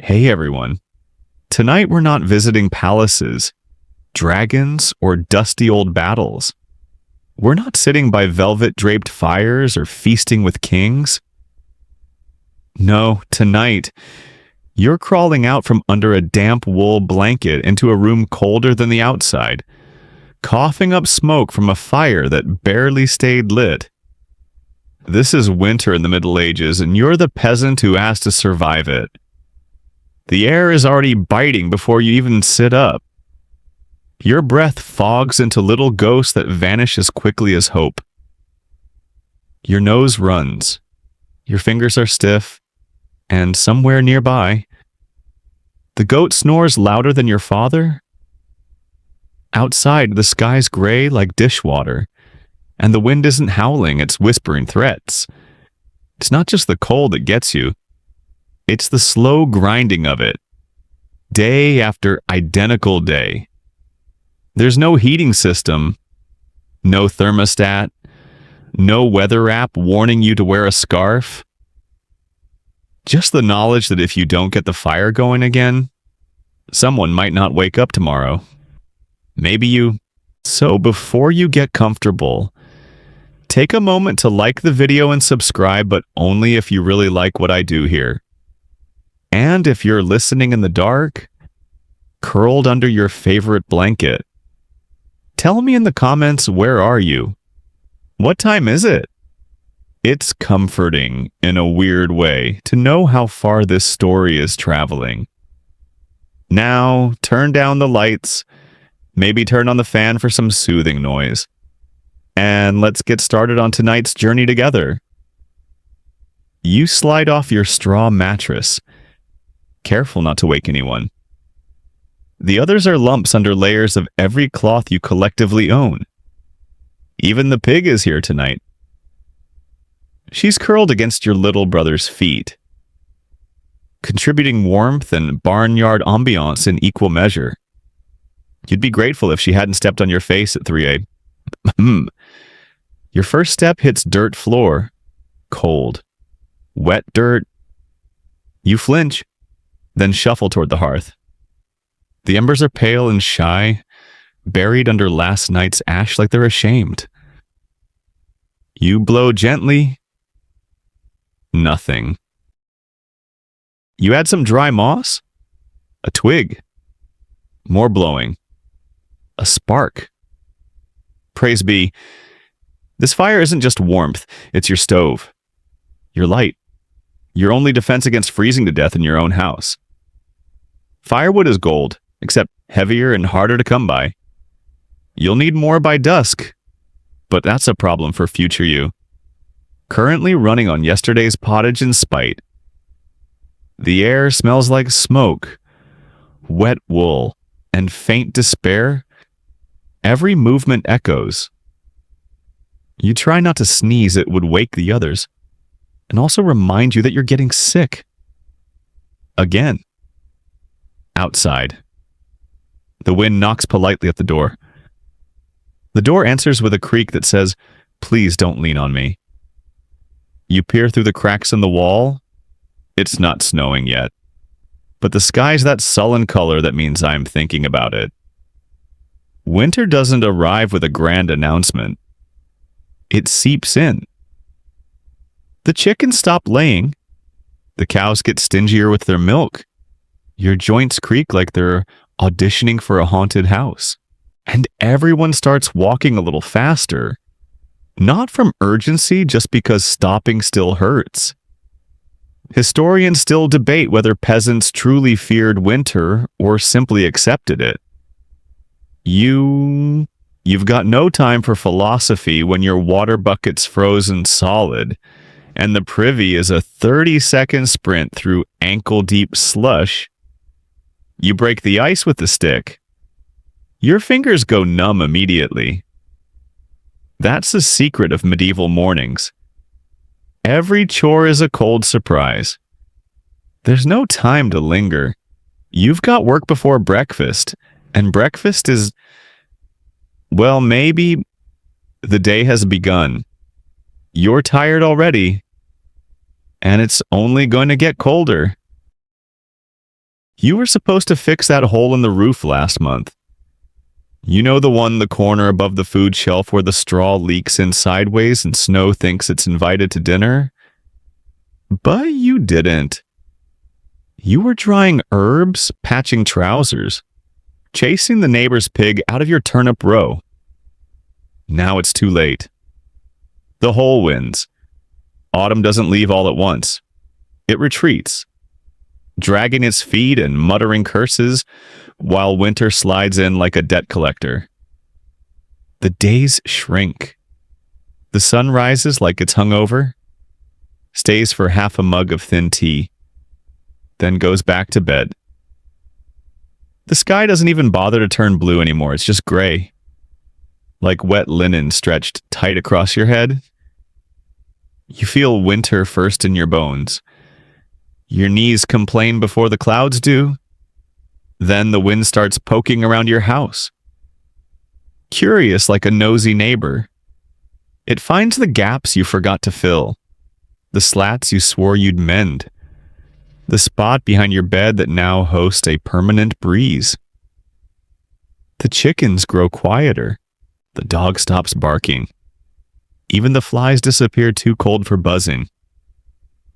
Hey everyone. Tonight we're not visiting palaces, dragons, or dusty old battles. We're not sitting by velvet-draped fires or feasting with kings. No, tonight, you're crawling out from under a damp wool blanket into a room colder than the outside, coughing up smoke from a fire that barely stayed lit. This is winter in the Middle Ages, and you're the peasant who has to survive it. The air is already biting before you even sit up. Your breath fogs into little ghosts that vanish as quickly as hope. Your nose runs. Your fingers are stiff. And somewhere nearby, the goat snores louder than your father. Outside, the sky's gray like dishwater, and the wind isn't howling, it's whispering threats. It's not just the cold that gets you. It's the slow grinding of it, day after identical day. There's no heating system, no thermostat, no weather app warning you to wear a scarf. Just the knowledge that if you don't get the fire going again, someone might not wake up tomorrow. Maybe you. So before you get comfortable, take a moment to like the video and subscribe, but only if you really like what I do here. And if you're listening in the dark, curled under your favorite blanket, tell me in the comments, where are you? What time is it? It's comforting, in a weird way, to know how far this story is traveling. Now, turn down the lights, maybe turn on the fan for some soothing noise, and let's get started on tonight's journey together. You slide off your straw mattress, careful not to wake anyone. The others are lumps under layers of every cloth you collectively own. Even the pig is here tonight. She's curled against your little brother's feet, contributing warmth and barnyard ambiance in equal measure. You'd be grateful if she hadn't stepped on your face at 3 a.m. Your first step hits dirt floor, cold, wet dirt. You flinch, then shuffle toward the hearth. The embers are pale and shy, buried under last night's ash like they're ashamed. You blow gently. Nothing. You add some dry moss, a twig, more blowing, a spark. Praise be, this fire isn't just warmth, it's your stove, your light, your only defense against freezing to death in your own house. Firewood is gold, except heavier and harder to come by. You'll need more by dusk, but that's a problem for future you. Currently running on yesterday's pottage and spite. The air smells like smoke, wet wool, and faint despair. Every movement echoes. You try not to sneeze, it would wake the others, and also remind you that you're getting sick. Again. Outside. The wind knocks politely at the door. The door answers with a creak that says, "Please don't lean on me." You peer through the cracks in the wall. It's not snowing yet, but the sky's that sullen color that means I'm thinking about it. Winter doesn't arrive with a grand announcement. It seeps in. The chickens stop laying. The cows get stingier with their milk. Your joints creak like they're auditioning for a haunted house. And everyone starts walking a little faster. Not from urgency, just because stopping still hurts. Historians still debate whether peasants truly feared winter or simply accepted it. You've got no time for philosophy when your water bucket's frozen solid, and the privy is a 30-second sprint through ankle-deep slush. You break the ice with the stick. Your fingers go numb immediately. That's the secret of medieval mornings. Every chore is a cold surprise. There's no time to linger. You've got work before breakfast, and breakfast is, well, maybe the day has begun. You're tired already, and it's only going to get colder. You were supposed to fix that hole in the roof last month. You know, the one in the corner above the food shelf where the straw leaks in sideways and Snow thinks it's invited to dinner? But you didn't. You were drying herbs, patching trousers, chasing the neighbor's pig out of your turnip row. Now it's too late. The hole wins. Autumn doesn't leave all at once. It retreats, dragging its feet and muttering curses while winter slides in like a debt collector. The days shrink. The sun rises like it's hungover, stays for half a mug of thin tea, then goes back to bed. The sky doesn't even bother to turn blue anymore. It's just gray, like wet linen stretched tight across your head. You feel winter first in your bones. Your knees complain before the clouds do. Then the wind starts poking around your house. Curious like a nosy neighbor, it finds the gaps you forgot to fill, the slats you swore you'd mend, the spot behind your bed that now hosts a permanent breeze. The chickens grow quieter. The dog stops barking. Even the flies disappear too cold for buzzing.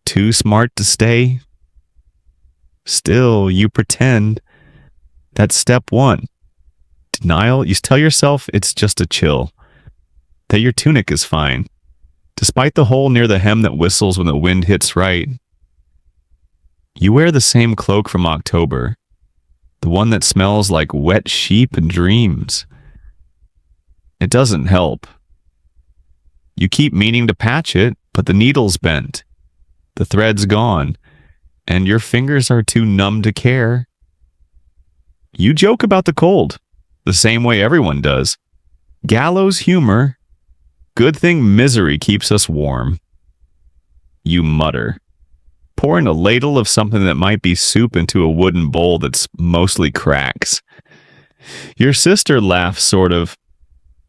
Too smart to stay. Still, you pretend. That's step one. Denial. You tell yourself it's just a chill, that your tunic is fine, despite the hole near the hem that whistles when the wind hits right. You wear the same cloak from October, the one that smells like wet sheep and dreams. It doesn't help. You keep meaning to patch it, but the needle's bent, the thread's gone, and your fingers are too numb to care. You joke about the cold, the same way everyone does. Gallows humor. Good thing misery keeps us warm. You mutter, pouring a ladle of something that might be soup into a wooden bowl that's mostly cracks. Your sister laughs, sort of.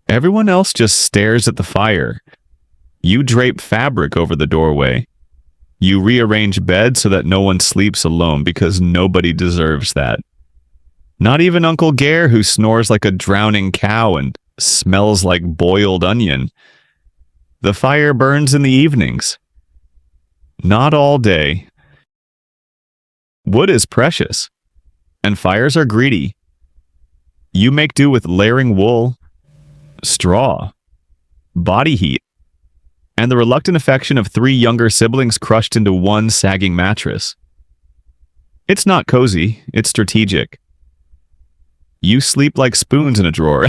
Everyone else just stares at the fire. You drape fabric over the doorway. You rearrange beds so that no one sleeps alone because nobody deserves that. Not even Uncle Gare, who snores like a drowning cow and smells like boiled onion. The fire burns in the evenings. Not all day. Wood is precious, and fires are greedy. You make do with layering wool, straw, body heat, and the reluctant affection of 3 younger siblings crushed into one sagging mattress. It's not cozy, it's strategic. You sleep like spoons in a drawer.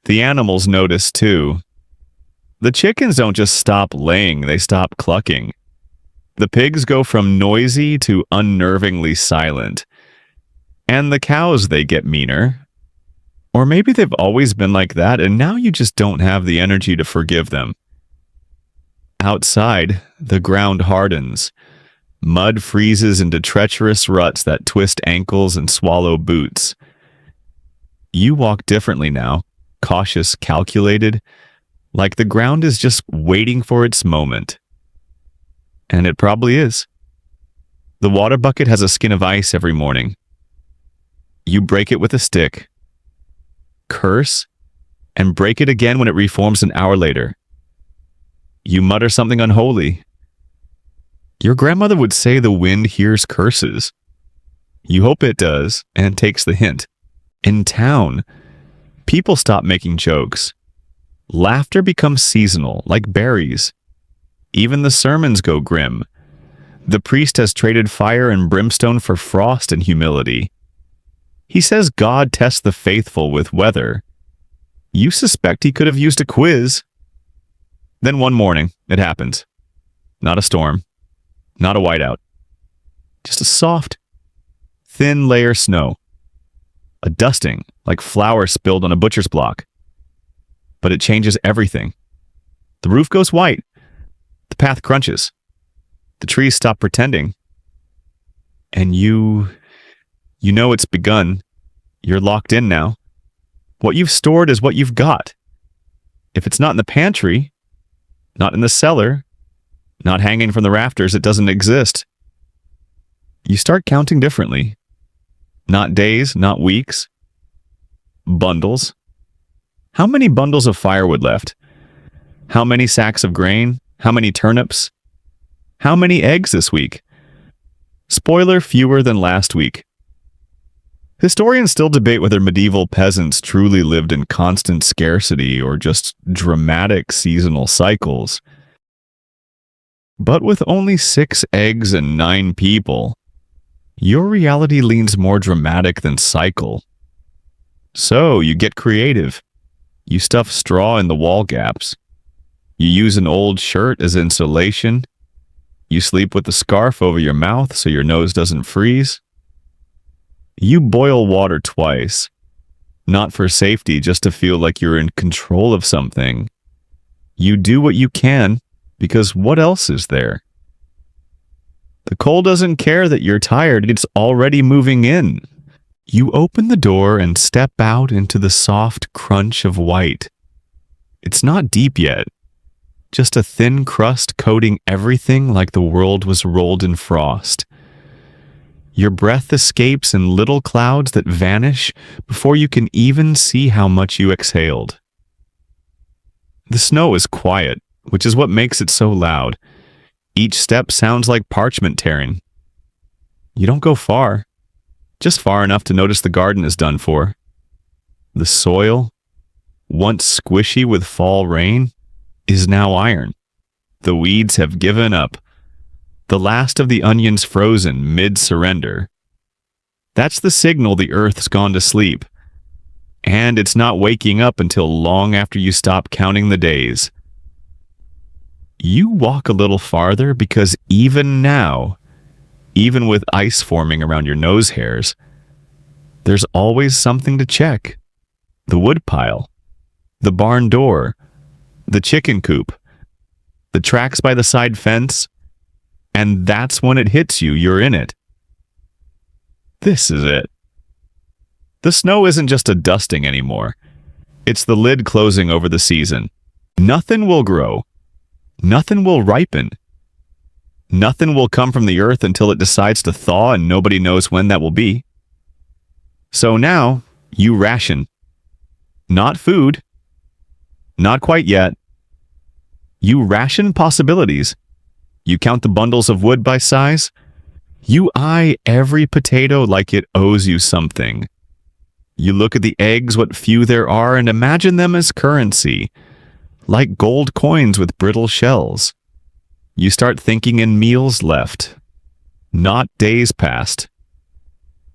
The animals notice too. The chickens don't just stop laying, they stop clucking. The pigs go from noisy to unnervingly silent. And the cows, they get meaner. Or maybe they've always been like that, and now you just don't have the energy to forgive them. Outside, the ground hardens. Mud freezes into treacherous ruts that twist ankles and swallow boots. You walk differently now, cautious, calculated, like the ground is just waiting for its moment. And it probably is. The water bucket has a skin of ice every morning. You break it with a stick, curse, and break it again when it reforms an hour later. You mutter something unholy. Your grandmother would say the wind hears curses. You hope it does, and takes the hint. In town, people stop making jokes. Laughter becomes seasonal, like berries. Even the sermons go grim. The priest has traded fire and brimstone for frost and humility. He says God tests the faithful with weather. You suspect he could have used a quiz. Then one morning, it happens. Not a storm. Not a whiteout. Just a soft, thin layer of snow. A dusting, like flour spilled on a butcher's block. But it changes everything. The roof goes white. The path crunches. The trees stop pretending. And you know it's begun. You're locked in now. What you've stored is what you've got. If it's not in the pantry, not in the cellar, not hanging from the rafters, it doesn't exist. You start counting differently. Not days, not weeks. Bundles. How many bundles of firewood left? How many sacks of grain? How many turnips? How many eggs this week? Spoiler, fewer than last week. Historians still debate whether medieval peasants truly lived in constant scarcity or just dramatic seasonal cycles. But with only 6 eggs and 9 people, your reality leans more dramatic than cycle. So you get creative. You stuff straw in the wall gaps. You use an old shirt as insulation. You sleep with the scarf over your mouth so your nose doesn't freeze. You boil water twice, not for safety, just to feel like you're in control of something. You do what you can, because what else is there? The coal doesn't care that you're tired, it's already moving in. You open the door and step out into the soft crunch of white. It's not deep yet, just a thin crust coating everything like the world was rolled in frost. Your breath escapes in little clouds that vanish before you can even see how much you exhaled. The snow is quiet, which is what makes it so loud. Each step sounds like parchment tearing. You don't go far, just far enough to notice the garden is done for. The soil, once squishy with fall rain, is now iron. The weeds have given up. The last of the onions frozen mid-surrender. That's the signal the earth's gone to sleep. And it's not waking up until long after you stop counting the days. You walk a little farther because even now, even with ice forming around your nose hairs, there's always something to check. The woodpile, the barn door, the chicken coop, the tracks by the side fence, and that's when it hits you, you're in it. This is it. The snow isn't just a dusting anymore. It's the lid closing over the season. Nothing will grow. Nothing will ripen. Nothing will come from the earth until it decides to thaw, and nobody knows when that will be. So now, you ration. Not food. Not quite yet. You ration possibilities. You count the bundles of wood by size. You eye every potato like it owes you something. You look at the eggs, what few there are, and imagine them as currency, like gold coins with brittle shells. You start thinking in meals left, not days past.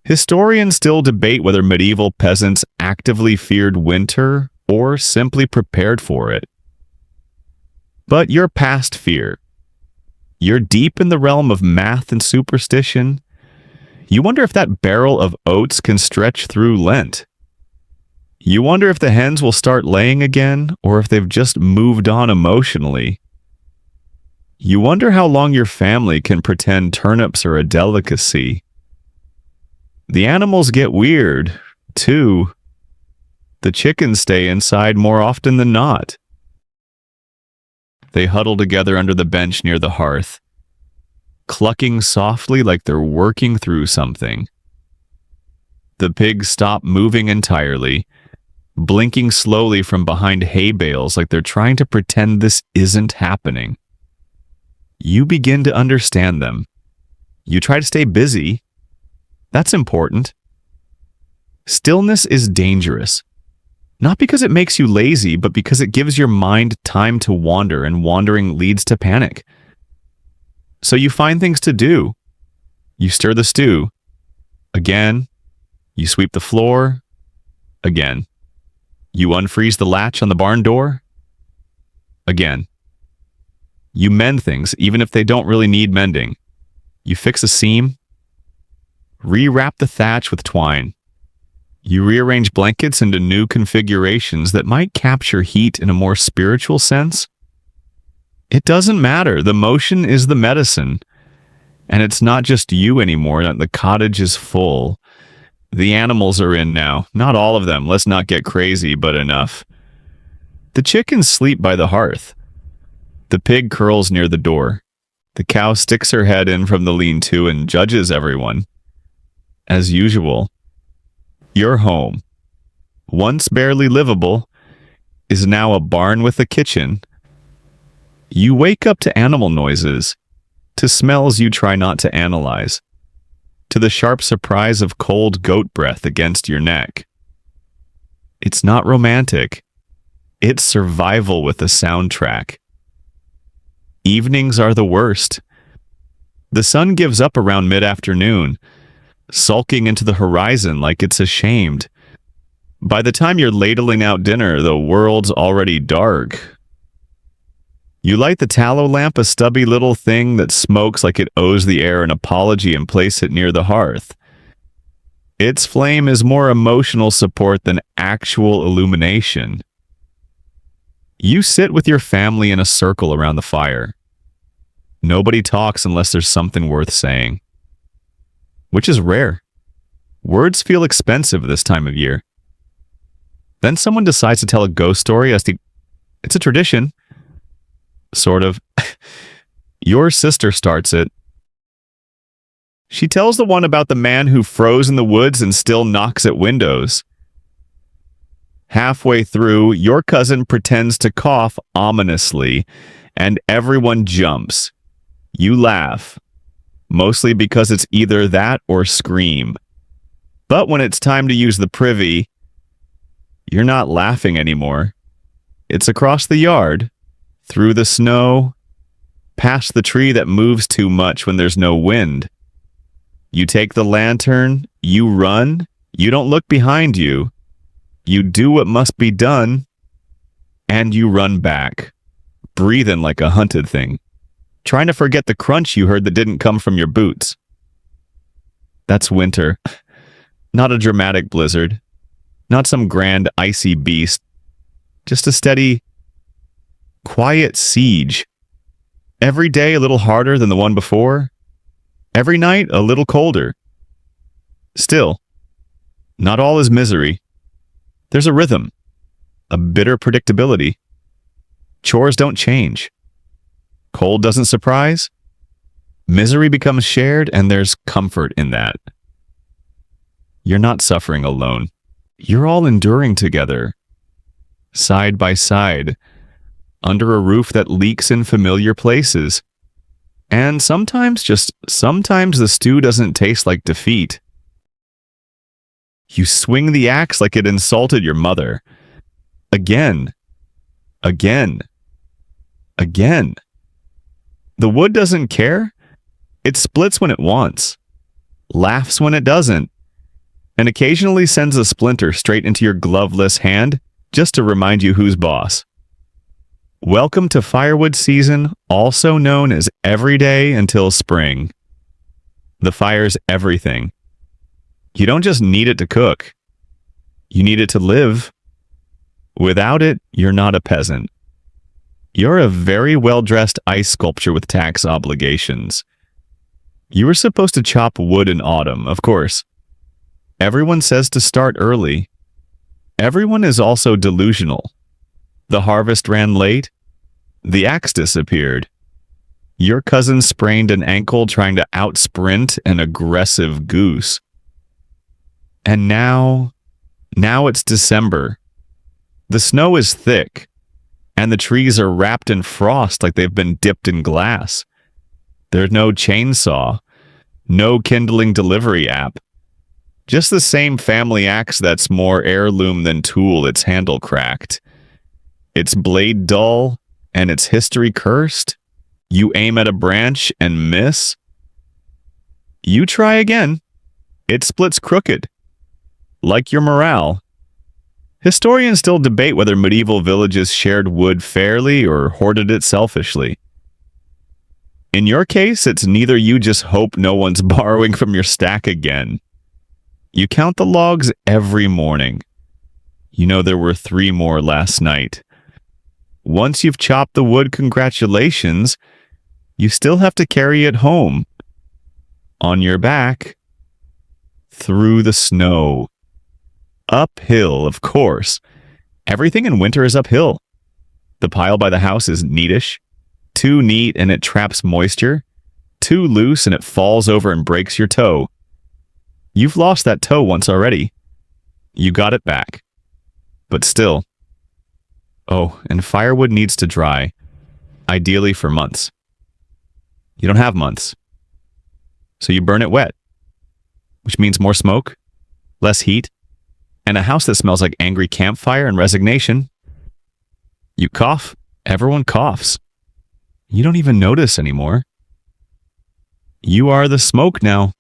Historians still debate whether medieval peasants actively feared winter or simply prepared for it. But you're past fear. You're deep in the realm of math and superstition. You wonder if that barrel of oats can stretch through Lent. You wonder if the hens will start laying again, or if they've just moved on emotionally. You wonder how long your family can pretend turnips are a delicacy. The animals get weird, too. The chickens stay inside more often than not. They huddle together under the bench near the hearth, clucking softly like they're working through something. The pigs stop moving entirely, blinking slowly from behind hay bales like they're trying to pretend this isn't happening. You begin to understand them. You try to stay busy. That's important. Stillness is dangerous. Not because it makes you lazy, but because it gives your mind time to wander, and wandering leads to panic. So you find things to do. You stir the stew. Again. You sweep the floor. Again. You unfreeze the latch on the barn door. Again. You mend things, even if they don't really need mending. You fix a seam. Rewrap the thatch with twine. You rearrange blankets into new configurations that might capture heat in a more spiritual sense. It doesn't matter. The motion is the medicine. And it's not just you anymore. The cottage is full. The animals are in now. Not all of them. Let's not get crazy, but enough. The chickens sleep by the hearth. The pig curls near the door. The cow sticks her head in from the lean-to and judges everyone. As usual, Your home, once barely livable, is now a barn with a kitchen. You wake up to animal noises, to smells you try not to analyze, to the sharp surprise of cold goat breath against your neck. It's not romantic. It's survival with a soundtrack. Evenings are the worst. The sun gives up around mid-afternoon, sulking into the horizon like it's ashamed. By the time you're ladling out dinner, the world's already dark. You light the tallow lamp, a stubby little thing that smokes like it owes the air an apology, and place it near the hearth. Its flame is more emotional support than actual illumination. You sit with your family in a circle around the fire. Nobody talks unless there's something worth saying, which is rare. Words feel expensive this time of year. Then someone decides to tell a ghost story. It's a tradition. Sort of. Your sister starts it. She tells the one about the man who froze in the woods and still knocks at windows. Halfway through, your cousin pretends to cough ominously, and everyone jumps. You laugh, mostly because it's either that or scream. But when it's time to use the privy, you're not laughing anymore. It's across the yard, through the snow, past the tree that moves too much when there's no wind. You take the lantern, you run, you don't look behind you. You do what must be done, and you run back, breathing like a hunted thing, trying to forget the crunch you heard that didn't come from your boots. That's winter. Not a dramatic blizzard. Not some grand icy beast. Just a steady, quiet siege. Every day a little harder than the one before. Every night a little colder. Still, not all is misery. There's a rhythm, a bitter predictability. Chores don't change. Cold doesn't surprise. Misery becomes shared, and there's comfort in that. You're not suffering alone. You're all enduring together, side by side, under a roof that leaks in familiar places. And sometimes the stew doesn't taste like defeat. You swing the axe like it insulted your mother. Again. Again. Again. The wood doesn't care. It splits when it wants, laughs when it doesn't, and occasionally sends a splinter straight into your gloveless hand just to remind you who's boss. Welcome to firewood season, also known as every day until spring. The fire's everything. You don't just need it to cook. You need it to live. Without it, you're not a peasant. You're a very well-dressed ice sculpture with tax obligations. You were supposed to chop wood in autumn, of course. Everyone says to start early. Everyone is also delusional. The harvest ran late. The axe disappeared. Your cousin sprained an ankle trying to outsprint an aggressive goose. And now it's December. The snow is thick, and the trees are wrapped in frost like they've been dipped in glass. There's no chainsaw, no kindling delivery app. Just the same family axe that's more heirloom than tool, its handle cracked. Its blade dull, and its history cursed. You aim at a branch and miss. You try again. It splits crooked. Like your morale. Historians still debate whether medieval villages shared wood fairly or hoarded it selfishly. In your case, it's neither. You just hope no one's borrowing from your stack again. You count the logs every morning. You know there were 3 more last night. Once you've chopped the wood, congratulations, you still have to carry it home. On your back. Through the snow. Uphill, of course. Everything in winter is uphill. The pile by the house is neatish. Too neat and it traps moisture. Too loose and it falls over and breaks your toe. You've lost that toe once already. You got it back. But still. Oh, and firewood needs to dry, ideally for months. You don't have months. So you burn it wet, which means more smoke, less heat, and a house that smells like angry campfire and resignation. You cough, everyone coughs. You don't even notice anymore. You are the smoke now.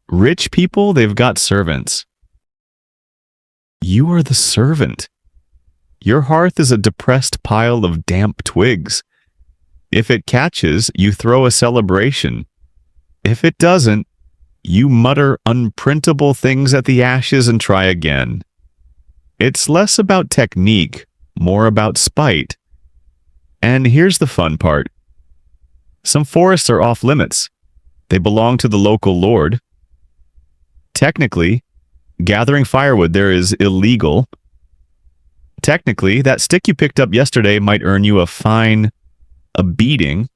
Rich people, they've got servants. You are the servant. Your hearth is a depressed pile of damp twigs. If it catches, you throw a celebration. If it doesn't, you mutter unprintable things at the ashes and try again. It's less about technique, more about spite. And here's the fun part. Some forests are off limits. They belong to the local lord. Technically, gathering firewood there is illegal. Technically, that stick you picked up yesterday might earn you a fine, a beating,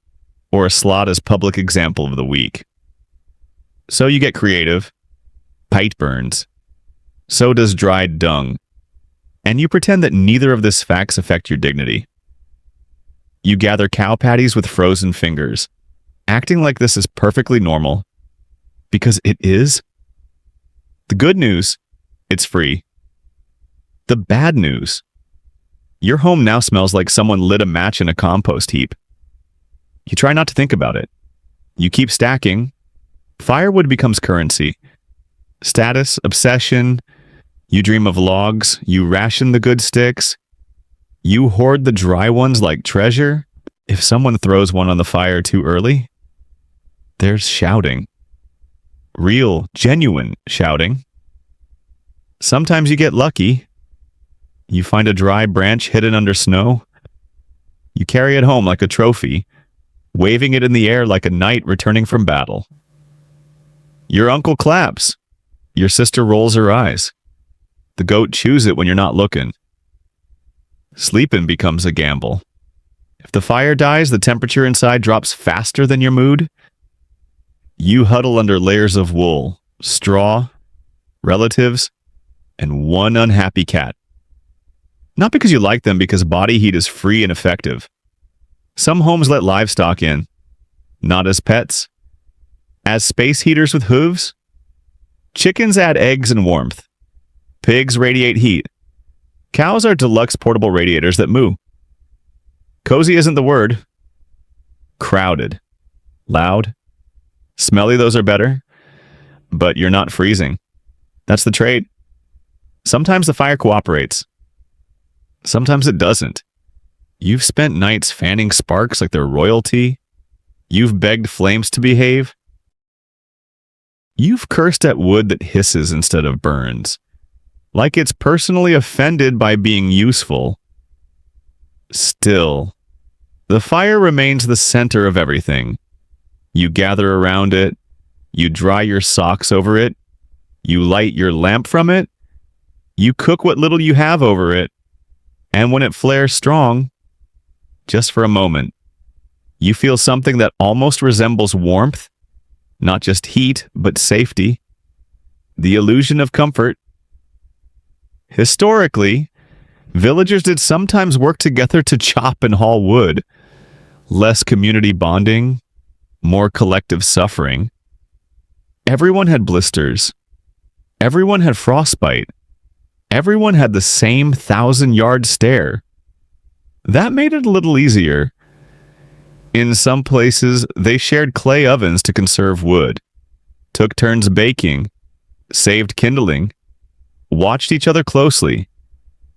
or a slot as public example of the week. So you get creative. Pite burns. So does dried dung. And you pretend that neither of these facts affect your dignity. You gather cow patties with frozen fingers, acting like this is perfectly normal. Because it is. The good news, it's free. The bad news, your home now smells like someone lit a match in a compost heap. You try not to think about it. You keep stacking. Firewood becomes currency. Status, obsession. You dream of logs. You ration the good sticks. You hoard the dry ones like treasure. If someone throws one on the fire too early, there's shouting. Real, genuine shouting. Sometimes you get lucky. You find a dry branch hidden under snow. You carry it home like a trophy, waving it in the air like a knight returning from battle. Your uncle claps. Your sister rolls her eyes. The goat chews it when you're not looking. Sleeping becomes a gamble. If the fire dies, the temperature inside drops faster than your mood. You huddle under layers of wool, straw, relatives, and one unhappy cat. Not because you like them, because body heat is free and effective. Some homes let livestock in, not as pets. As space heaters with hooves. Chickens add eggs and warmth. Pigs radiate heat. Cows are deluxe portable radiators that moo. Cozy isn't the word. Crowded. Loud. Smelly, those are better. But you're not freezing. That's the trade. Sometimes the fire cooperates. Sometimes it doesn't. You've spent nights fanning sparks like they're royalty. You've begged flames to behave. You've cursed at wood that hisses instead of burns, like it's personally offended by being useful. Still, the fire remains the center of everything. You gather around it. You dry your socks over it. You light your lamp from it. You cook what little you have over it. And when it flares strong, just for a moment, you feel something that almost resembles warmth, not just heat, but safety, the illusion of comfort. Historically, villagers did sometimes work together to chop and haul wood. Less community bonding, more collective suffering. Everyone had blisters. Everyone had frostbite. Everyone had the same 1,000-yard stare. That made it a little easier. In some places, they shared clay ovens to conserve wood, took turns baking, saved kindling, watched each other closely,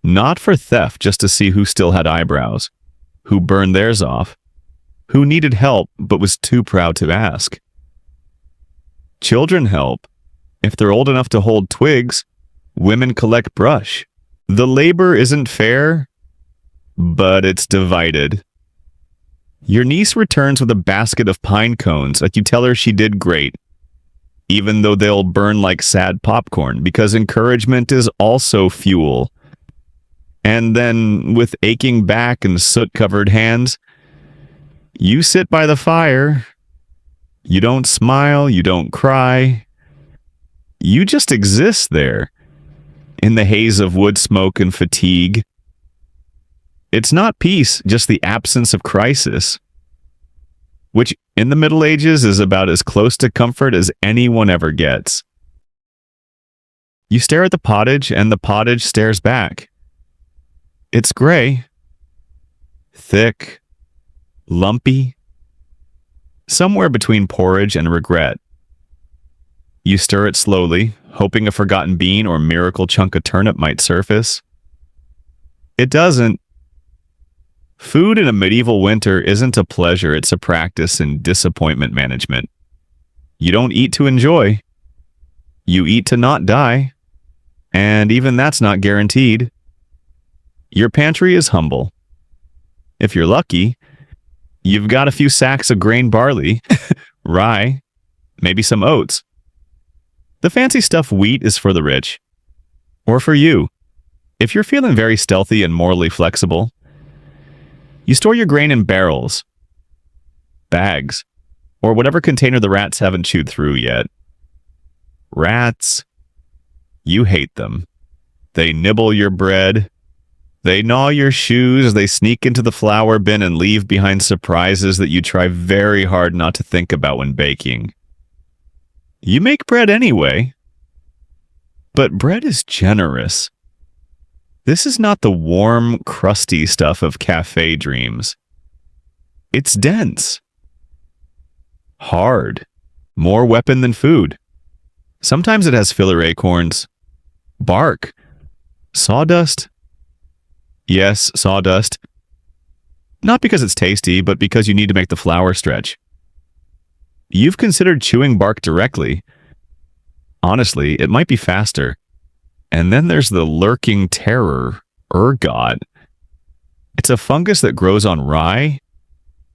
not for theft, just to see who still had eyebrows, who burned theirs off, who needed help but was too proud to ask. Children help. If they're old enough to hold twigs, women collect brush. The labor isn't fair, but it's divided. Your niece returns with a basket of pine cones like you tell her she did great, even though they'll burn like sad popcorn, because encouragement is also fuel. And then, with aching back and soot-covered hands, you sit by the fire. You don't smile, you don't cry. You just exist there. in the haze of wood smoke and fatigue. It's not peace, just the absence of crisis, which in the Middle Ages is about as close to comfort as anyone ever gets. You stare at the pottage, and the pottage stares back. It's gray, thick, lumpy, somewhere between porridge and regret. You stir it slowly, hoping a forgotten bean or miracle chunk of turnip might surface. It doesn't. Food in a medieval winter isn't a pleasure, it's a practice in disappointment management. You don't eat to enjoy. You eat to not die. And even that's not guaranteed. Your pantry is humble. If you're lucky, you've got a few sacks of grain barley, rye, maybe some oats. The fancy stuff wheat is for the rich. Or for you. If you're feeling very stealthy and morally flexible, you store your grain in barrels, bags, or whatever container the rats haven't chewed through yet. Rats. You hate them. They nibble your bread. They gnaw your shoes. They sneak into the flour bin and leave behind surprises that you try very hard not to think about when baking. You make bread anyway. But bread is generous. This is not the warm, crusty stuff of cafe dreams. It's dense. Hard. More weapon than food. Sometimes it has filler acorns. Bark. Sawdust. Yes, sawdust. Not because it's tasty, but because you need to make the flour stretch. You've considered chewing bark directly. Honestly, it might be faster. And then there's the lurking terror, ergot. It's a fungus that grows on rye.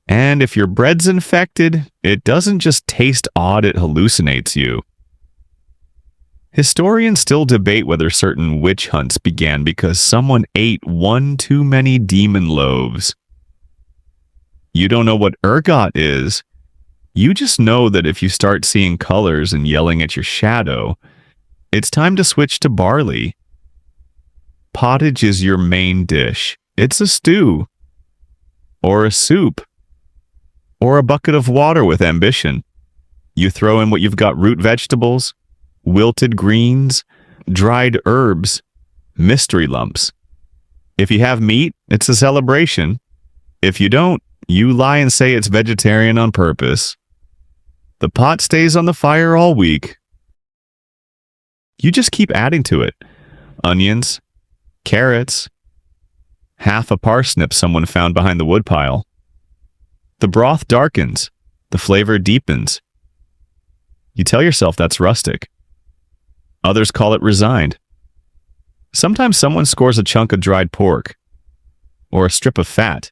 And if your bread's infected, it doesn't just taste odd, it hallucinates you. Historians still debate whether certain witch hunts began because someone ate one too many demon loaves. You don't know what ergot is. You just know that if you start seeing colors and yelling at your shadow, it's time to switch to barley. Pottage is your main dish. It's a stew. Or a soup. Or a bucket of water with ambition. You throw in what you've got: root vegetables, wilted greens, dried herbs, mystery lumps. If you have meat, it's a celebration. If you don't, you lie and say it's vegetarian on purpose. The pot stays on the fire all week. You just keep adding to it. Onions, carrots, half a parsnip someone found behind the woodpile. The broth darkens. The flavor deepens. You tell yourself that's rustic. Others call it resigned. Sometimes someone scores a chunk of dried pork or a strip of fat.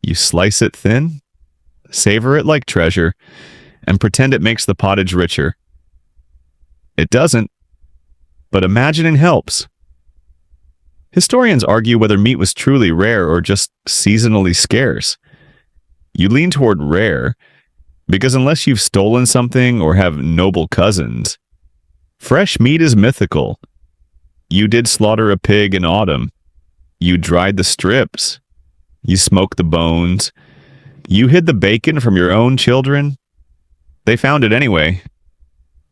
You slice it thin, savor it like treasure, and pretend it makes the pottage richer. It doesn't, but imagining helps. Historians argue whether meat was truly rare or just seasonally scarce. You lean toward rare, because unless you've stolen something or have noble cousins, fresh meat is mythical. You did slaughter a pig in autumn. You dried the strips. You smoked the bones. You hid the bacon from your own children. They found it anyway.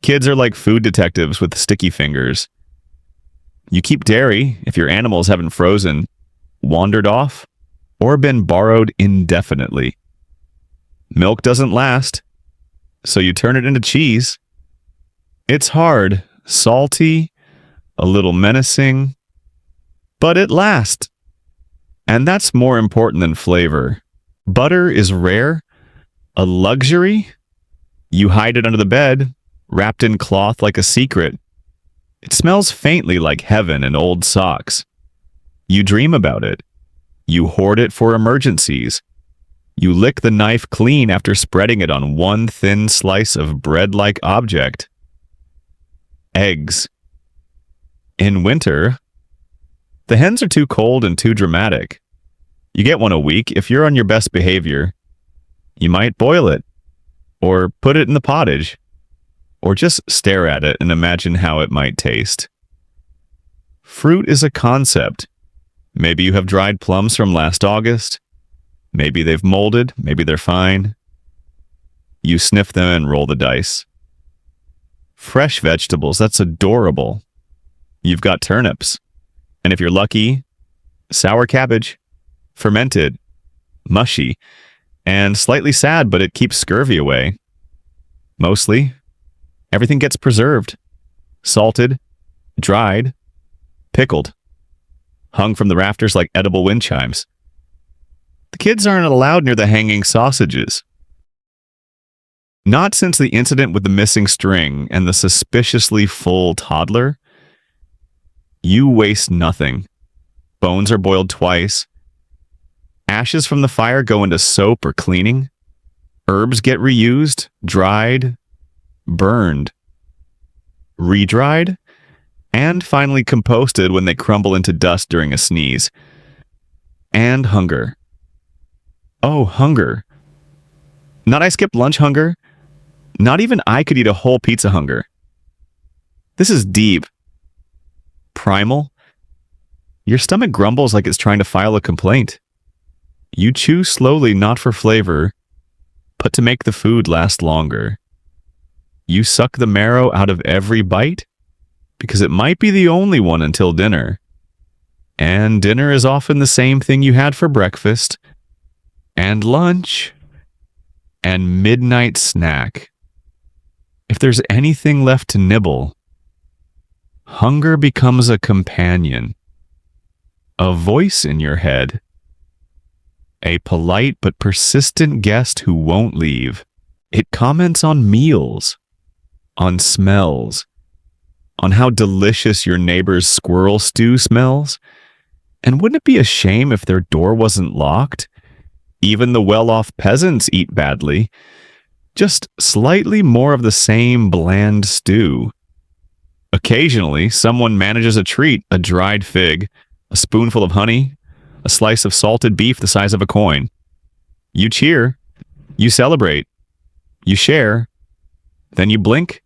Kids are like food detectives with sticky fingers. You keep dairy if your animals haven't frozen, wandered off, or been borrowed indefinitely. Milk doesn't last, so you turn it into cheese. It's hard, salty, a little menacing, but it lasts. And that's more important than flavor. Butter is rare, a luxury. You hide it under the bed, wrapped in cloth like a secret. It smells faintly like heaven and old socks. You dream about it. You hoard it for emergencies. You lick the knife clean after spreading it on one thin slice of bread-like object. Eggs. In winter, the hens are too cold and too dramatic. You get one a week. If you're on your best behavior, you might boil it, or put it in the pottage, or just stare at it and imagine how it might taste. Fruit is a concept. Maybe you have dried plums from last August. Maybe they've molded. Maybe they're fine. You sniff them and roll the dice. Fresh vegetables, that's adorable. You've got turnips. And if you're lucky, sour cabbage, fermented, mushy, and slightly sad, but it keeps scurvy away. Mostly, everything gets preserved, salted, dried, pickled, hung from the rafters like edible wind chimes. The kids aren't allowed near the hanging sausages. Not since the incident with the missing string and the suspiciously full toddler. You waste nothing. Bones are boiled twice. Ashes from the fire go into soap or cleaning. Herbs get reused, dried, burned, re-dried, and finally composted when they crumble into dust during a sneeze. And hunger. Oh, hunger. Not I skipped lunch hunger. Not even I could eat a whole pizza hunger. This is deep. Primal. Your stomach grumbles like it's trying to file a complaint. You chew slowly, not for flavor, but to make the food last longer. You suck the marrow out of every bite because it might be the only one until dinner. And dinner is often the same thing you had for breakfast, and lunch, and midnight snack. If there's anything left to nibble, hunger becomes a companion, a voice in your head, a polite but persistent guest who won't leave. It comments on meals, on smells, on how delicious your neighbor's squirrel stew smells. And wouldn't it be a shame if their door wasn't locked? Even the well-off peasants eat badly. Just slightly more of the same bland stew. Occasionally, someone manages a treat, a dried fig, a spoonful of honey, a slice of salted beef the size of a coin. You cheer, you celebrate, you share, then you blink,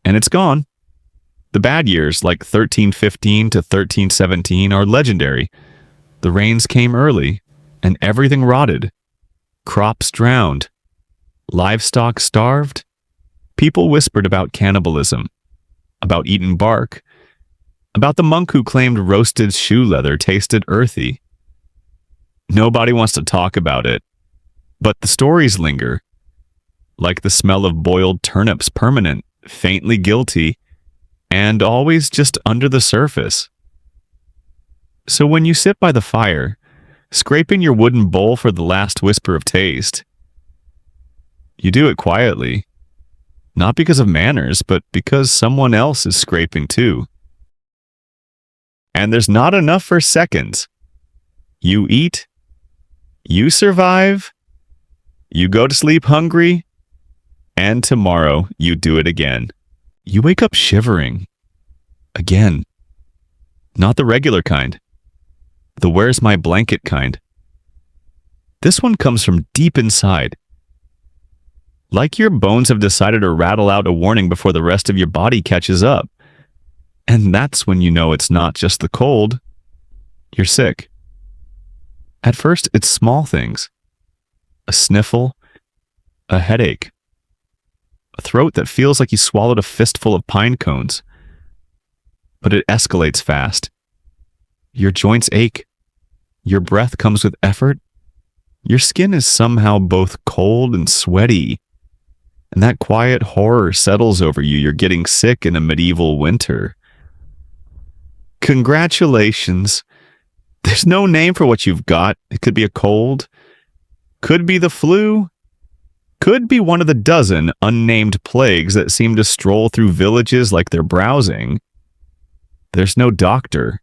and it's gone. The bad years, like 1315 to 1317, are legendary. The rains came early, and everything rotted. Crops drowned. Livestock starved. People whispered about cannibalism, about eaten bark, about the monk who claimed roasted shoe leather tasted earthy. Nobody wants to talk about it, but the stories linger, like the smell of boiled turnips, permanent, faintly guilty, and always just under the surface. So when you sit by the fire, scraping your wooden bowl for the last whisper of taste, you do it quietly, not because of manners, but because someone else is scraping too. And there's not enough for seconds. You eat, you survive, you go to sleep hungry, and tomorrow you do it again. You wake up shivering. Again. Not the regular kind. The where's my blanket kind. This one comes from deep inside. Like your bones have decided to rattle out a warning before the rest of your body catches up. And that's when you know it's not just the cold. You're sick. At first, it's small things. A sniffle, a headache, a throat that feels like you swallowed a fistful of pine cones. But it escalates fast. Your joints ache. Your breath comes with effort. Your skin is somehow both cold and sweaty. And that quiet horror settles over you. You're getting sick in a medieval winter. Congratulations. There's no name for what you've got. It could be a cold. Could be the flu. Could be one of the dozen unnamed plagues that seem to stroll through villages like they're browsing. There's no doctor.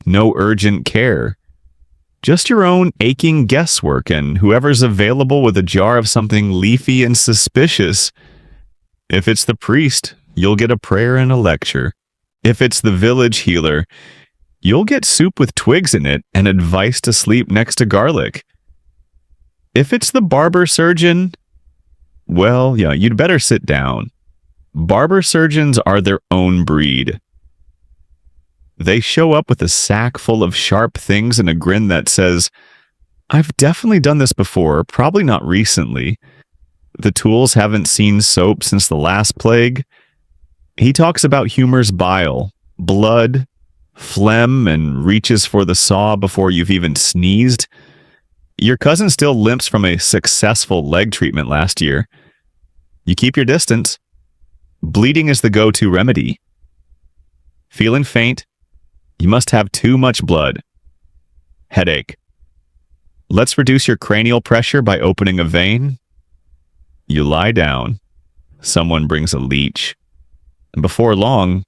No urgent care. Just your own aching guesswork and whoever's available with a jar of something leafy and suspicious. If it's the priest, you'll get a prayer and a lecture. If it's the village healer, you'll get soup with twigs in it and advice to sleep next to garlic. If it's the barber surgeon, well, yeah, you'd better sit down. Barber surgeons are their own breed. They show up with a sack full of sharp things and a grin that says, "I've definitely done this before, probably not recently. The tools haven't seen soap since the last plague." He talks about humor's bile, blood, phlegm, and reaches for the saw before you've even sneezed. Your cousin still limps from a successful leg treatment last year. You keep your distance. Bleeding is the go-to remedy. Feeling faint? You must have too much blood. Headache. Let's reduce your cranial pressure by opening a vein. You lie down. Someone brings a leech. And before long,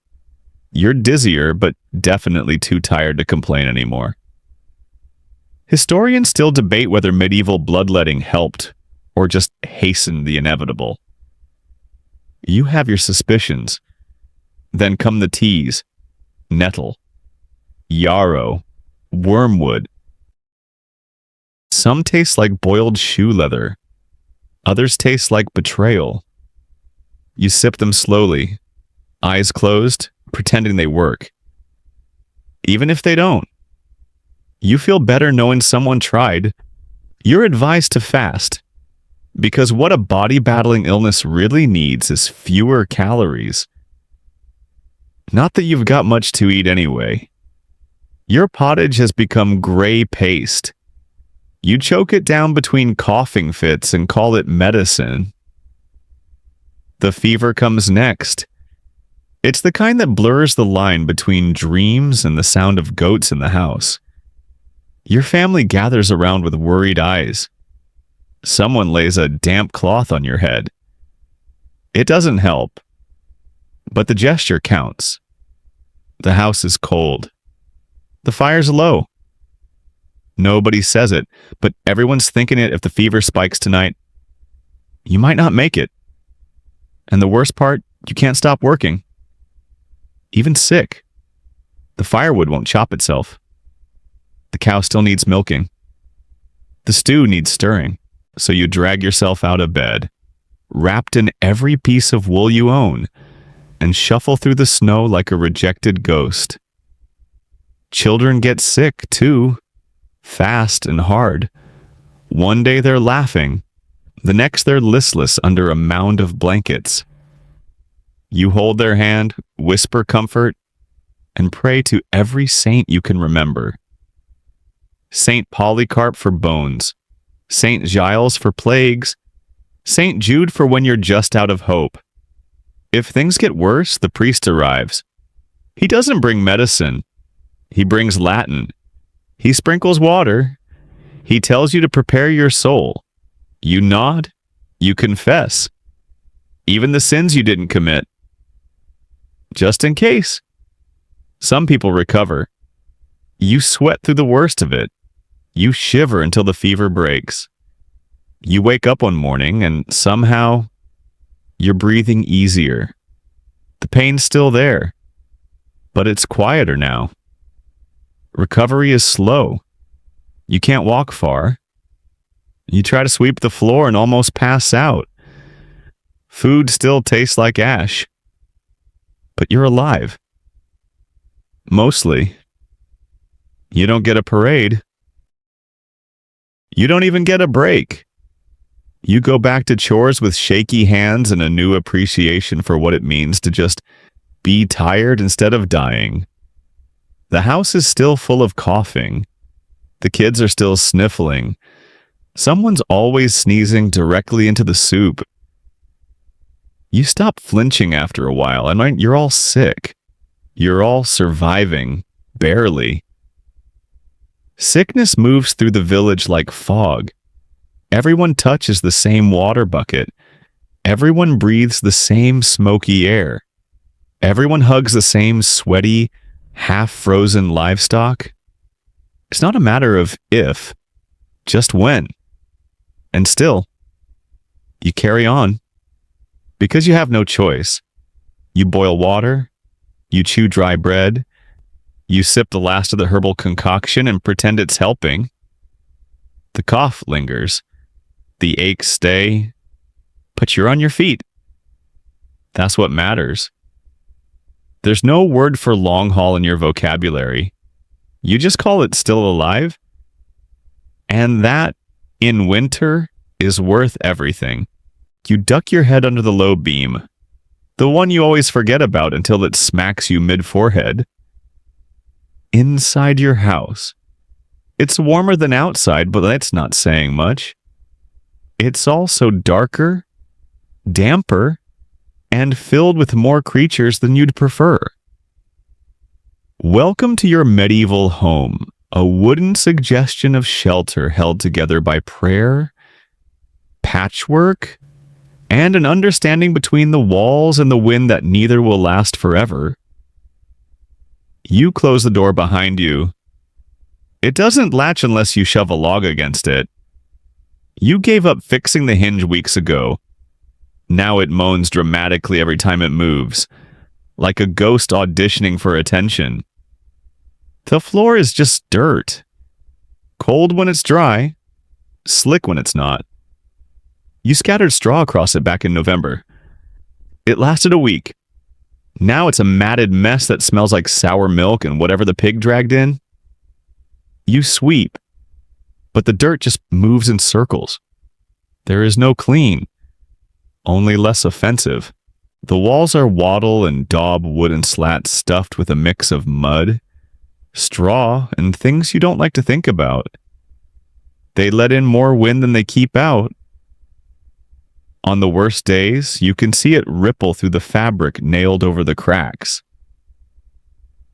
you're dizzier, but definitely too tired to complain anymore. Historians still debate whether medieval bloodletting helped or just hastened the inevitable. You have your suspicions. Then come the teas: nettle, yarrow, wormwood. Some taste like boiled shoe leather. Others taste like betrayal. You sip them slowly, eyes closed, pretending they work. Even if they don't, you feel better knowing someone tried. You're advised to fast, because what a body-battling illness really needs is fewer calories. Not that you've got much to eat anyway. Your pottage has become gray paste. You choke it down between coughing fits and call it medicine. The fever comes next. It's the kind that blurs the line between dreams and the sound of goats in the house. Your family gathers around with worried eyes. Someone lays a damp cloth on your head. It doesn't help, but the gesture counts. The house is cold. The fire's low. Nobody says it, but everyone's thinking it. If the fever spikes tonight, you might not make it. And the worst part, you can't stop working. Even sick, the firewood won't chop itself. The cow still needs milking. The stew needs stirring, so you drag yourself out of bed, wrapped in every piece of wool you own, and shuffle through the snow like a rejected ghost. Children get sick, too, fast and hard. One day they're laughing, the next they're listless under a mound of blankets. You hold their hand, whisper comfort, and pray to every saint you can remember. Saint Polycarp for bones, Saint Giles for plagues, Saint Jude for when you're just out of hope. If things get worse, the priest arrives. He doesn't bring medicine. He brings Latin. He sprinkles water. He tells you to prepare your soul. You nod. You confess. Even the sins you didn't commit. Just in case. Some people recover. You sweat through the worst of it. You shiver until the fever breaks. You wake up one morning and somehow you're breathing easier. The pain's still there, but it's quieter now. Recovery is slow. You can't walk far. You try to sweep the floor and almost pass out. Food still tastes like ash. But you're alive. Mostly. You don't get a parade. You don't even get a break. You go back to chores with shaky hands and a new appreciation for what it means to just be tired instead of dying. The house is still full of coughing. The kids are still sniffling. Someone's always sneezing directly into the soup. You stop flinching after a while, and you're all sick. You're all surviving, barely. Sickness moves through the village like fog. Everyone touches the same water bucket. Everyone breathes the same smoky air. Everyone hugs the same sweaty, half-frozen livestock. It's not a matter of if, just when. And still, you carry on. Because you have no choice. You boil water. You chew dry bread. You sip the last of the herbal concoction and pretend it's helping. The cough lingers. The aches stay. But you're on your feet. That's what matters. There's no word for long haul in your vocabulary. You just call it still alive. And that, in winter, is worth everything. You duck your head under the low beam, the one you always forget about until it smacks you mid-forehead. Inside your house. It's warmer than outside, but that's not saying much. It's also darker, damper, and filled with more creatures than you'd prefer. Welcome to your medieval home, a wooden suggestion of shelter held together by prayer, patchwork, and an understanding between the walls and the wind that neither will last forever. You close the door behind you. It doesn't latch unless you shove a log against it. You gave up fixing the hinge weeks ago. Now it moans dramatically every time it moves, like a ghost auditioning for attention. The floor is just dirt. Cold when it's dry, slick when it's not. You scattered straw across it back in November. It lasted a week. Now it's a matted mess that smells like sour milk and whatever the pig dragged in. You sweep, but the dirt just moves in circles. There is no clean, only less offensive. The walls are wattle and daub wooden slats stuffed with a mix of mud, straw, and things you don't like to think about. They let in more wind than they keep out. On the worst days, you can see it ripple through the fabric nailed over the cracks.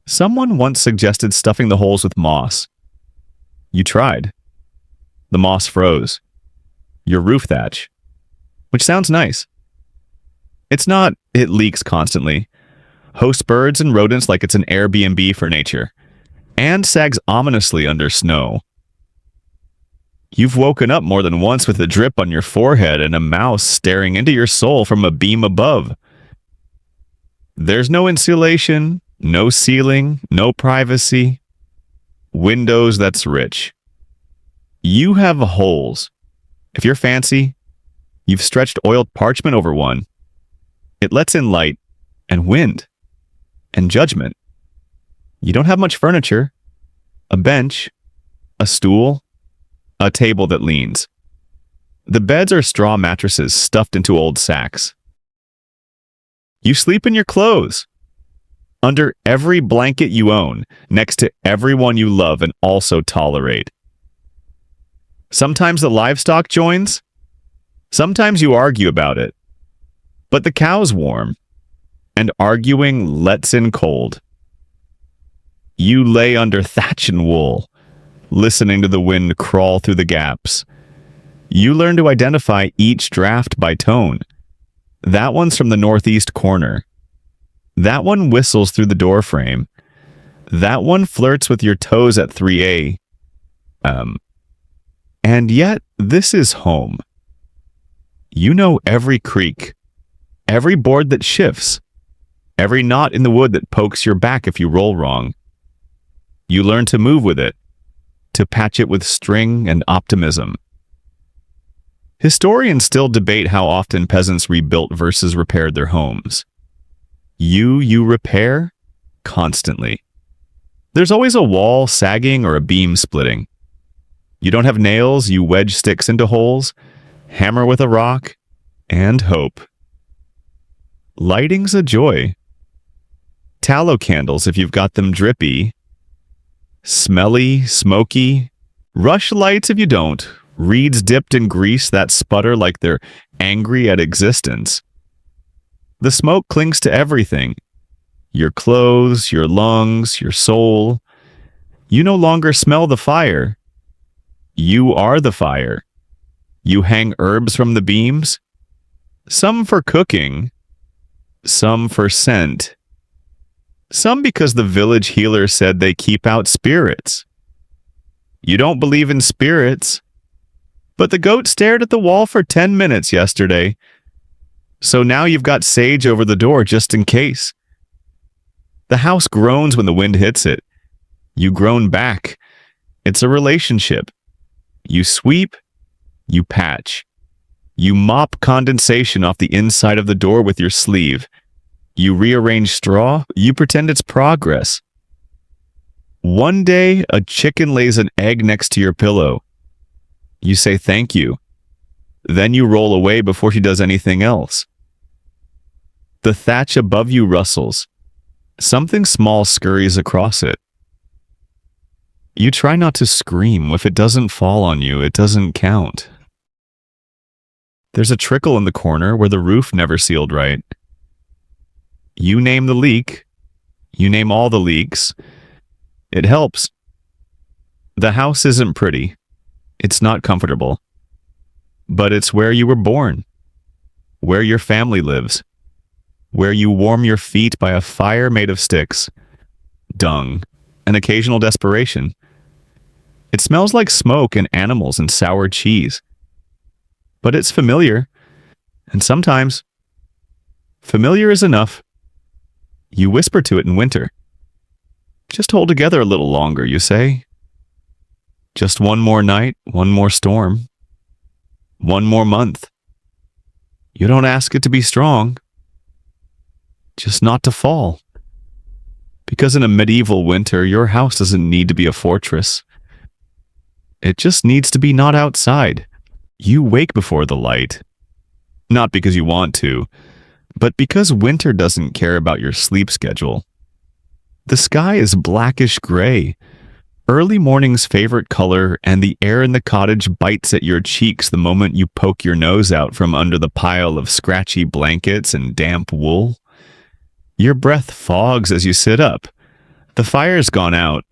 Someone once suggested stuffing the holes with moss. You tried. The moss froze. Your roof thatch. Which sounds nice. It's not. It leaks constantly. Hosts birds and rodents like it's an Airbnb for nature. And sags ominously under snow. You've woken up more than once with a drip on your forehead and a mouse staring into your soul from a beam above. There's no insulation, no ceiling, no privacy. Windows that's rich. You have holes. If you're fancy, you've stretched oiled parchment over one. It lets in light and wind and judgment. You don't have much furniture. A bench, a stool, a table that leans. The beds are straw mattresses stuffed into old sacks. You sleep in your clothes. Under every blanket you own, next to everyone you love and also tolerate. Sometimes the livestock joins. Sometimes you argue about it. But the cow's warm, and arguing lets in cold. You lay under thatch and wool, listening to the wind crawl through the gaps. You learn to identify each draft by tone. That one's from the northeast corner. That one whistles through the door frame. That one flirts with your toes at 3A. And yet, this is home. You know every creak, every board that shifts, every knot in the wood that pokes your back if you roll wrong. You learn to move with it, to patch it with string and optimism. Historians still debate how often peasants rebuilt versus repaired their homes. You repair constantly. There's always a wall sagging or a beam splitting. You don't have nails, you wedge sticks into holes, hammer with a rock, and hope. Lighting's a joy. Tallow candles if you've got them drippy. Smelly, smoky. Rush lights if you don't. Reeds dipped in grease that sputter like they're angry at existence. The smoke clings to everything. Your clothes, your lungs, your soul. You no longer smell the fire. You are the fire. You hang herbs from the beams. Some for cooking. Some for scent. Some because the village healer said they keep out spirits. You don't believe in spirits. But the goat stared at the wall for 10 minutes yesterday. So now you've got sage over the door just in case. The house groans when the wind hits it. You groan back. It's a relationship. You sweep. You patch. You mop condensation off the inside of the door with your sleeve. You rearrange straw, you pretend it's progress. One day, a chicken lays an egg next to your pillow. You say thank you. Then you roll away before she does anything else. The thatch above you rustles. Something small scurries across it. You try not to scream. If it doesn't fall on you, it doesn't count. There's a trickle in the corner where the roof never sealed right. You name the leak. You name all the leaks. It helps. The house isn't pretty. It's not comfortable. But it's where you were born. Where your family lives. Where you warm your feet by a fire made of sticks, dung, and occasional desperation. It smells like smoke and animals and sour cheese. But it's familiar. And sometimes, familiar is enough. You whisper to it in winter. Just hold together a little longer, you say. Just one more night, one more storm. One more month. You don't ask it to be strong. Just not to fall. Because in a medieval winter, your house doesn't need to be a fortress. It just needs to be not outside. You wake before the light. Not because you want to, but because winter doesn't care about your sleep schedule. The sky is blackish gray, early morning's favorite color, and the air in the cottage bites at your cheeks the moment you poke your nose out from under the pile of scratchy blankets and damp wool. Your breath fogs as you sit up. The fire's gone out.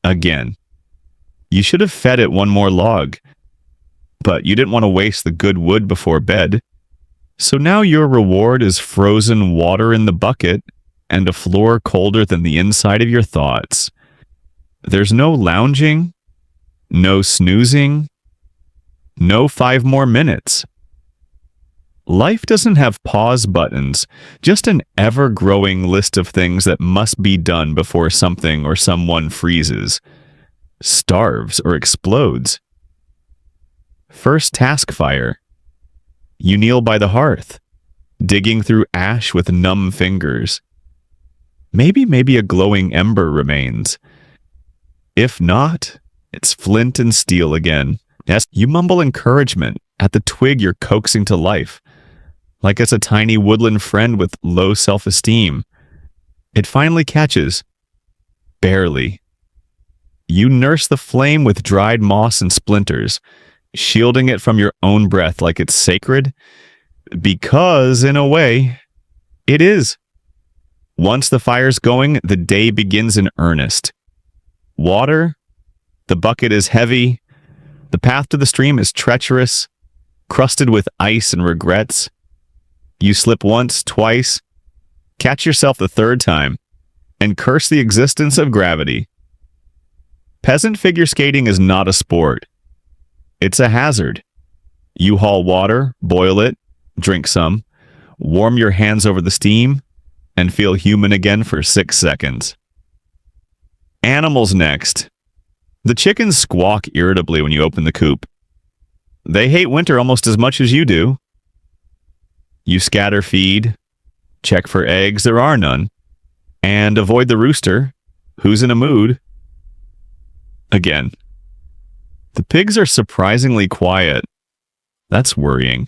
Again. You should have fed it one more log. But you didn't want to waste the good wood before bed. So now your reward is frozen water in the bucket and a floor colder than the inside of your thoughts. There's no lounging, no snoozing, no 5 more minutes. Life doesn't have pause buttons, just an ever-growing list of things that must be done before something or someone freezes, starves, or explodes. First task fire. You kneel by the hearth, digging through ash with numb fingers. Maybe a glowing ember remains. If not, it's flint and steel again. Yes, you mumble encouragement at the twig you're coaxing to life, like it's a tiny woodland friend with low self-esteem. It finally catches. Barely. You nurse the flame with dried moss and splinters, shielding it from your own breath like it's sacred, because, in a way, it is. Once the fire's going, the day begins in earnest. Water, the bucket is heavy, the path to the stream is treacherous, crusted with ice and regrets. You slip once, twice, catch yourself the third time, and curse the existence of gravity. Peasant figure skating is not a sport. It's a hazard. You haul water, boil it, drink some, warm your hands over the steam, and feel human again for 6 seconds. Animals next. The chickens squawk irritably when you open the coop. They hate winter almost as much as you do. You scatter feed, check for eggs, there are none, and avoid the rooster, who's in a mood. Again. The pigs are surprisingly quiet. That's worrying.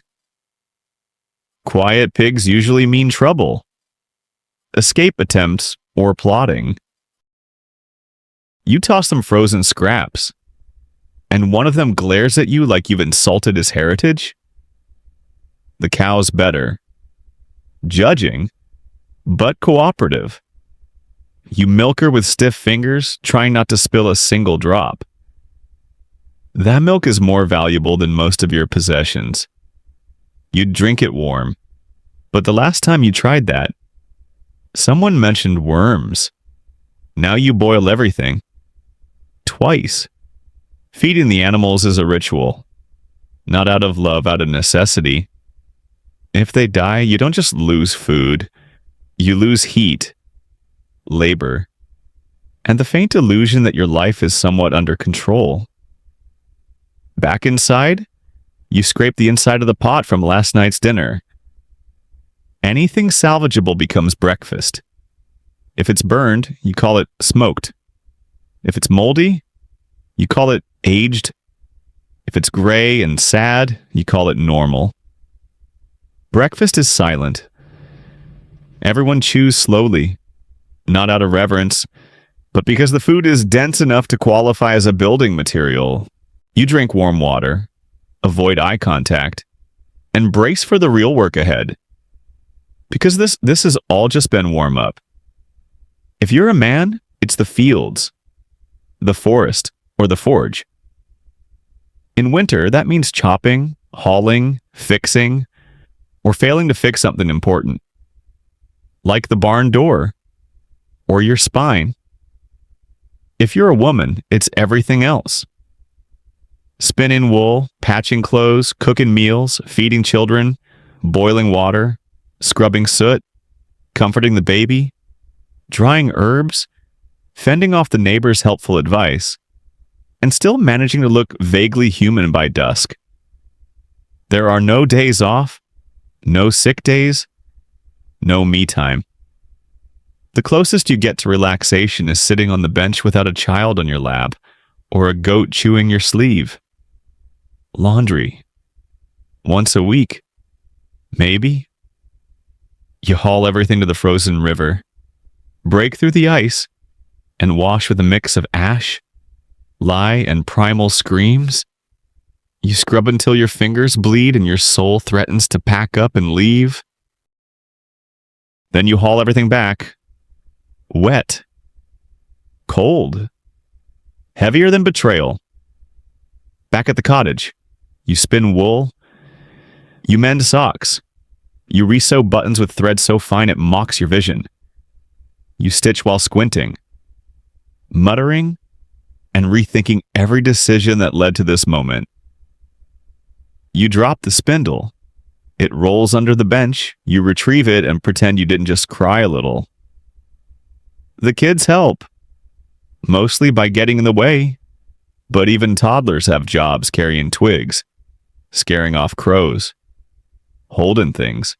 Quiet pigs usually mean trouble, escape attempts, or plotting. You toss them frozen scraps, and one of them glares at you like you've insulted his heritage. The cow's better. Judging, but cooperative. You milk her with stiff fingers, trying not to spill a single drop. That milk is more valuable than most of your possessions. You'd drink it warm. But the last time you tried that, someone mentioned worms. Now you boil everything. Twice. Feeding the animals is a ritual. Not out of love, out of necessity. If they die, you don't just lose food. You lose heat, labor, and the faint illusion that your life is somewhat under control. Back inside, you scrape the inside of the pot from last night's dinner. Anything salvageable becomes breakfast. If it's burned, you call it smoked. If it's moldy, you call it aged. If it's gray and sad, you call it normal. Breakfast is silent. Everyone chews slowly, not out of reverence, but because the food is dense enough to qualify as a building material. You drink warm water, avoid eye contact, and brace for the real work ahead. Because this has all just been warm up. If you're a man, it's the fields, the forest, or the forge. In winter, that means chopping, hauling, fixing, or failing to fix something important. Like the barn door, or your spine. If you're a woman, it's everything else. Spinning wool, patching clothes, cooking meals, feeding children, boiling water, scrubbing soot, comforting the baby, drying herbs, fending off the neighbor's helpful advice, and still managing to look vaguely human by dusk. There are no days off, no sick days, no me time. The closest you get to relaxation is sitting on the bench without a child on your lap, or a goat chewing your sleeve. Laundry. Once a week. Maybe. You haul everything to the frozen river, break through the ice, and wash with a mix of ash, lye, and primal screams. You scrub until your fingers bleed and your soul threatens to pack up and leave. Then you haul everything back. Wet. Cold. Heavier than betrayal. Back at the cottage, you spin wool. You mend socks. You resew buttons with thread so fine it mocks your vision. You stitch while squinting, muttering, and rethinking every decision that led to this moment. You drop the spindle. It rolls under the bench. You retrieve it and pretend you didn't just cry a little. The kids help, mostly by getting in the way, but even toddlers have jobs carrying twigs, scaring off crows, holding things.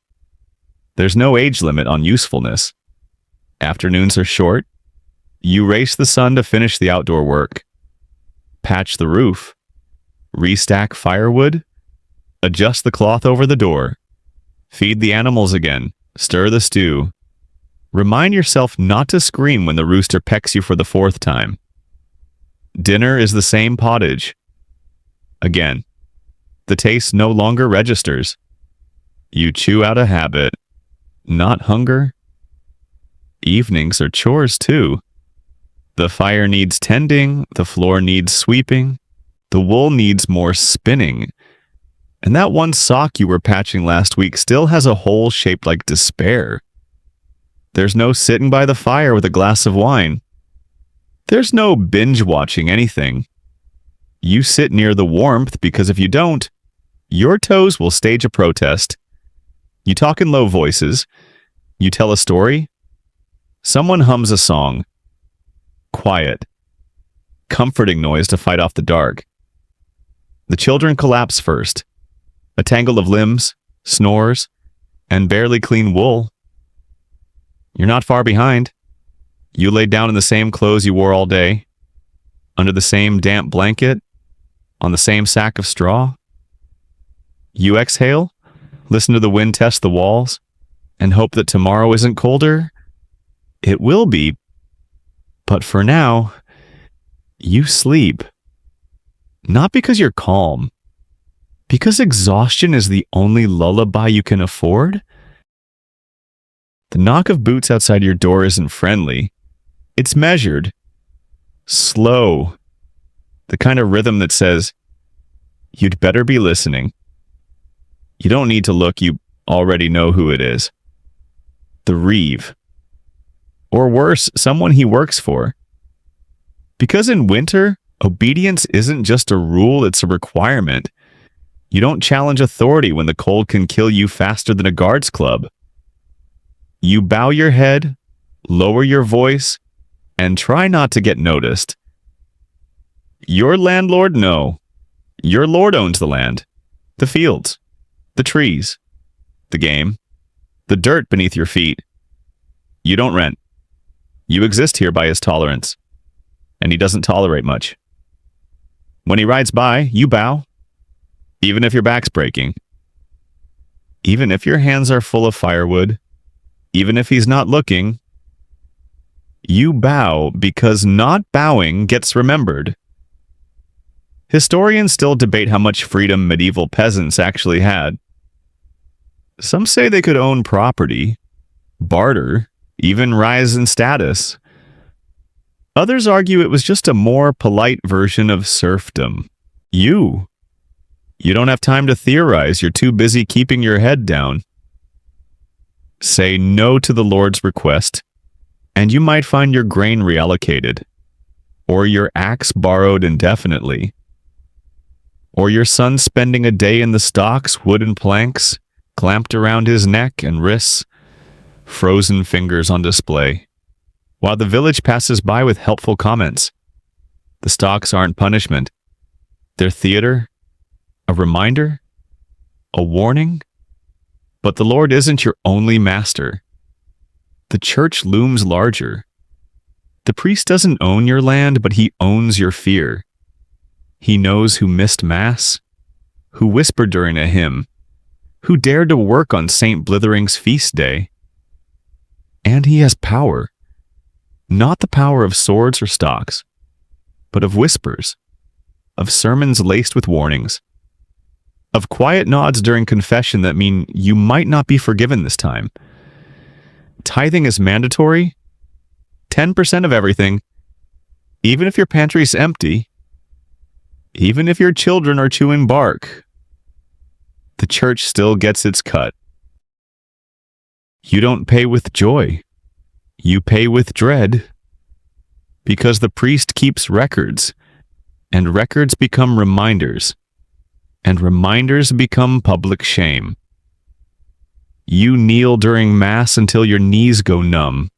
There's no age limit on usefulness. Afternoons are short. You race the sun to finish the outdoor work, patch the roof, restack firewood, adjust the cloth over the door, feed the animals again, stir the stew. Remind yourself not to scream when the rooster pecks you for the 4th time. Dinner is the same pottage. Again, the taste no longer registers. You chew out a habit, not hunger. Evenings are chores too. The fire needs tending, the floor needs sweeping, the wool needs more spinning. And that one sock you were patching last week still has a hole shaped like despair. There's no sitting by the fire with a glass of wine. There's no binge watching anything. You sit near the warmth because if you don't, your toes will stage a protest. You talk in low voices. You tell a story. Someone hums a song. Quiet. Comforting noise to fight off the dark. The children collapse first. A tangle of limbs, snores, and barely clean wool. You're not far behind. You lay down in the same clothes you wore all day, under the same damp blanket, on the same sack of straw. You exhale, listen to the wind test the walls, and hope that tomorrow isn't colder. It will be, but for now, you sleep. Not because you're calm, because exhaustion is the only lullaby you can afford. The knock of boots outside your door isn't friendly. It's measured. Slow. The kind of rhythm that says, you'd better be listening. You don't need to look, you already know who it is. The Reeve. Or worse, someone he works for. Because in winter, obedience isn't just a rule, it's a requirement. You don't challenge authority when the cold can kill you faster than a guards club. You bow your head, lower your voice, and try not to get noticed. Your landlord? No. Your lord owns the land, the fields, the trees, the game, the dirt beneath your feet. You don't rent. You exist here by his tolerance, and he doesn't tolerate much. When he rides by, you bow, even if your back's breaking. Even if your hands are full of firewood, even if he's not looking, you bow because not bowing gets remembered. Historians still debate how much freedom medieval peasants actually had. Some say they could own property, barter, even rise in status. Others argue it was just a more polite version of serfdom. You don't have time to theorize. You're too busy keeping your head down. Say no to the Lord's request, and you might find your grain reallocated, or your axe borrowed indefinitely, or your son spending a day in the stocks, wooden planks, clamped around his neck and wrists, frozen fingers on display, while the village passes by with helpful comments. The stocks aren't punishment. They're theater, a reminder, a warning. But the Lord isn't your only master. The church looms larger. The priest doesn't own your land, but he owns your fear. He knows who missed Mass, who whispered during a hymn, who dared to work on St. Blithering's feast day. And he has power. Not the power of swords or stocks, but of whispers, of sermons laced with warnings, of quiet nods during confession that mean you might not be forgiven this time. Tithing is mandatory, 10% of everything, even if your pantry's empty, even if your children are chewing bark. The church still gets its cut. You don't pay with joy. You pay with dread, because the priest keeps records, and records become reminders, and reminders become public shame. You kneel during Mass until your knees go numb.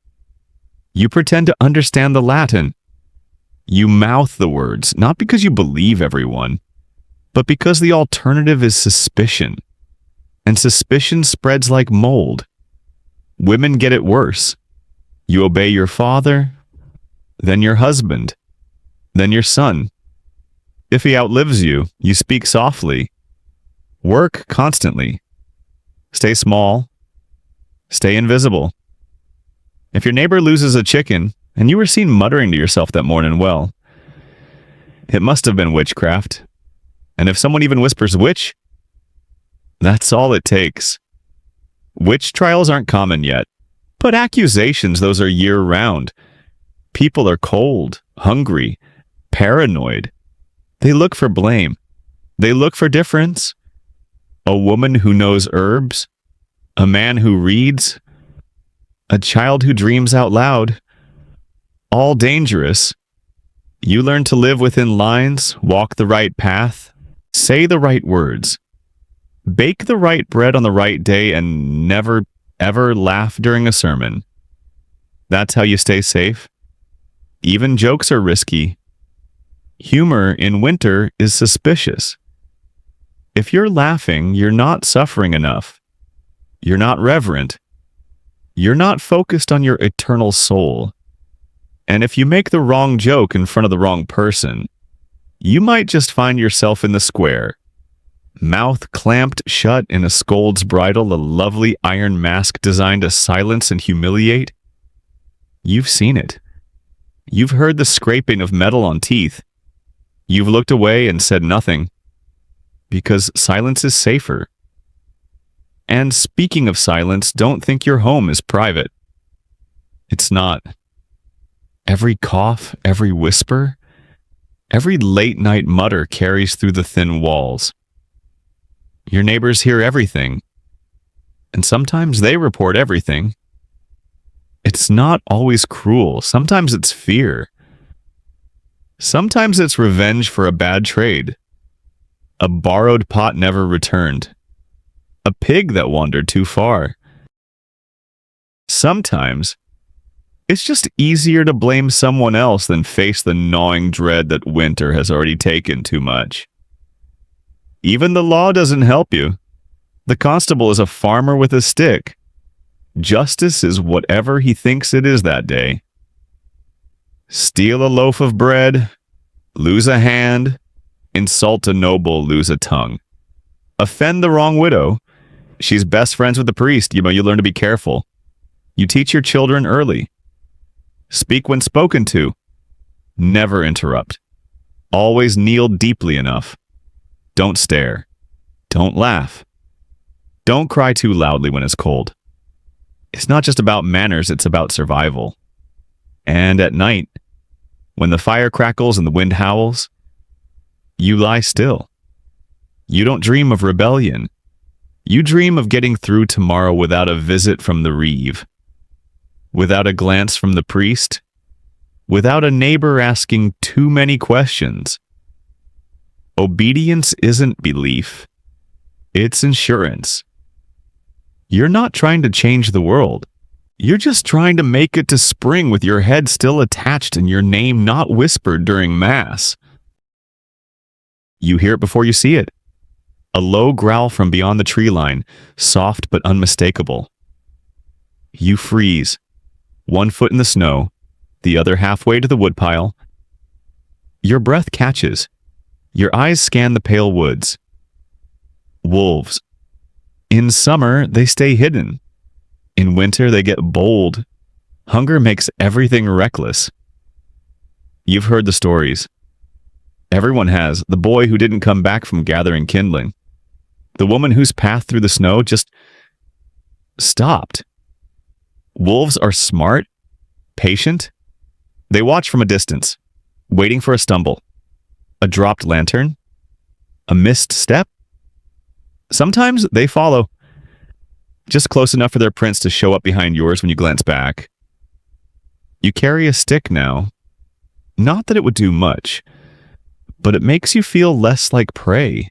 You pretend to understand the Latin. You mouth the words, not because you believe everyone, but because the alternative is suspicion, and suspicion spreads like mold. Women get it worse. You obey your father, then your husband, then your son. If he outlives you, you speak softly. Work constantly. Stay small. Stay invisible. If your neighbor loses a chicken, and you were seen muttering to yourself that morning, well, it must have been witchcraft. And if someone even whispers witch, that's all it takes. Witch trials aren't common yet. But accusations, those are year-round. People are cold, hungry, paranoid. They look for blame. They look for difference. A woman who knows herbs. A man who reads. A child who dreams out loud. All dangerous. You learn to live within lines, walk the right path, say the right words, bake the right bread on the right day, and never ever laugh during a sermon. That's how you stay safe. Even jokes are risky. Humor in winter is suspicious. If you're laughing, you're not suffering enough. You're not reverent. You're not focused on your eternal soul. And if you make the wrong joke in front of the wrong person, you might just find yourself in the square, mouth clamped shut in a scold's bridle, a lovely iron mask designed to silence and humiliate. You've seen it. You've heard the scraping of metal on teeth. You've looked away and said nothing, because silence is safer. And speaking of silence, don't think your home is private. It's not. Every cough, every whisper, every late-night mutter carries through the thin walls. Your neighbors hear everything, and sometimes they report everything. It's not always cruel. Sometimes it's fear. Sometimes it's revenge for a bad trade. A borrowed pot never returned. A pig that wandered too far. Sometimes it's just easier to blame someone else than face the gnawing dread that winter has already taken too much. Even the law doesn't help you. The constable is a farmer with a stick. Justice is whatever he thinks it is that day. Steal a loaf of bread, lose a hand, insult a noble, lose a tongue. Offend the wrong widow. She's best friends with the priest. You learn to be careful. You teach your children early. Speak when spoken to. Never interrupt. Always kneel deeply enough. Don't stare. Don't laugh. Don't cry too loudly when it's cold. It's not just about manners, it's about survival. And at night, when the fire crackles and the wind howls, you lie still. You don't dream of rebellion. You dream of getting through tomorrow without a visit from the reeve, without a glance from the priest, without a neighbor asking too many questions. Obedience isn't belief. It's insurance. You're not trying to change the world. You're just trying to make it to spring with your head still attached and your name not whispered during Mass. You hear it before you see it. A low growl from beyond the tree line, soft but unmistakable. You freeze, one foot in the snow, the other halfway to the woodpile. Your breath catches. Your eyes scan the pale woods. Wolves. In summer, they stay hidden. In winter, they get bold. Hunger makes everything reckless. You've heard the stories. Everyone has. The boy who didn't come back from gathering kindling. The woman whose path through the snow just stopped. Wolves are smart, patient. They watch from a distance, waiting for a stumble, a dropped lantern, a missed step. Sometimes they follow, just close enough for their prints to show up behind yours when you glance back. You carry a stick now. Not that it would do much, but it makes you feel less like prey.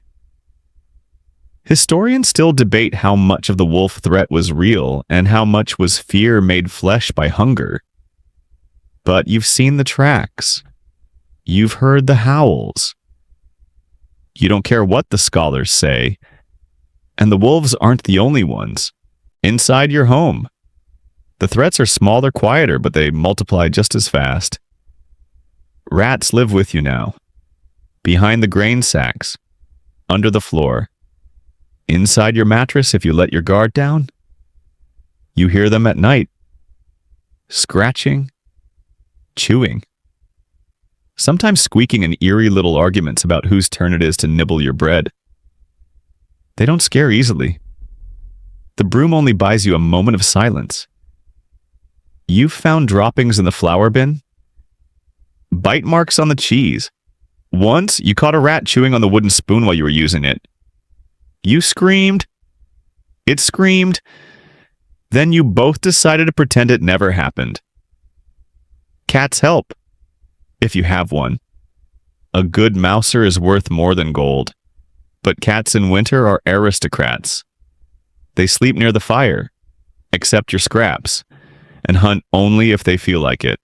Historians still debate how much of the wolf threat was real and how much was fear made flesh by hunger. But you've seen the tracks. You've heard the howls. You don't care what the scholars say. And the wolves aren't the only ones. Inside your home, the threats are smaller, quieter, but they multiply just as fast. Rats live with you now. Behind the grain sacks, under the floor, inside your mattress if you let your guard down. You hear them at night, scratching, chewing, sometimes squeaking in eerie little arguments about whose turn it is to nibble your bread. They don't scare easily. The broom only buys you a moment of silence. You've found droppings in the flour bin, bite marks on the cheese. Once, you caught a rat chewing on the wooden spoon while you were using it. You screamed. It screamed. Then you both decided to pretend it never happened. Cats help, if you have one. A good mouser is worth more than gold. But cats in winter are aristocrats. They sleep near the fire, accept your scraps, and hunt only if they feel like it.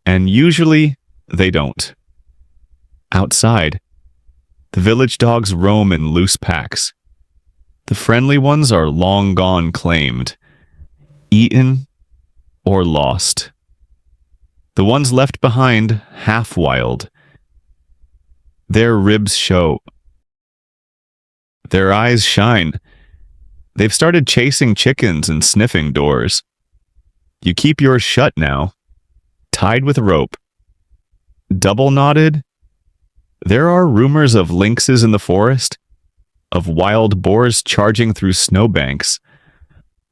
And usually, they don't. Outside, the village dogs roam in loose packs. The friendly ones are long gone claimed, eaten, or lost. The ones left behind, half wild. Their ribs show. Their eyes shine. They've started chasing chickens and sniffing doors. You keep yours shut now, tied with a rope. Double knotted. There are rumors of lynxes in the forest, of wild boars charging through snowbanks,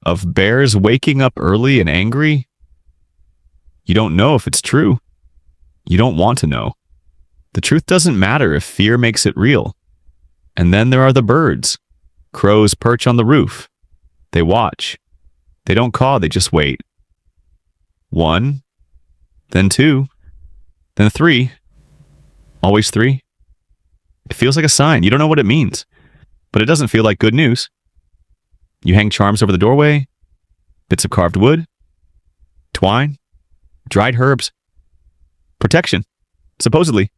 of bears waking up early and angry. You don't know if it's true. You don't want to know. The truth doesn't matter if fear makes it real. And then there are the birds. Crows perch on the roof. They watch. They don't caw, they just wait. 1, then 2, then 3. Always 3. It feels like a sign. You don't know what it means, but it doesn't feel like good news. You hang charms over the doorway, bits of carved wood, twine, dried herbs. Protection, supposedly,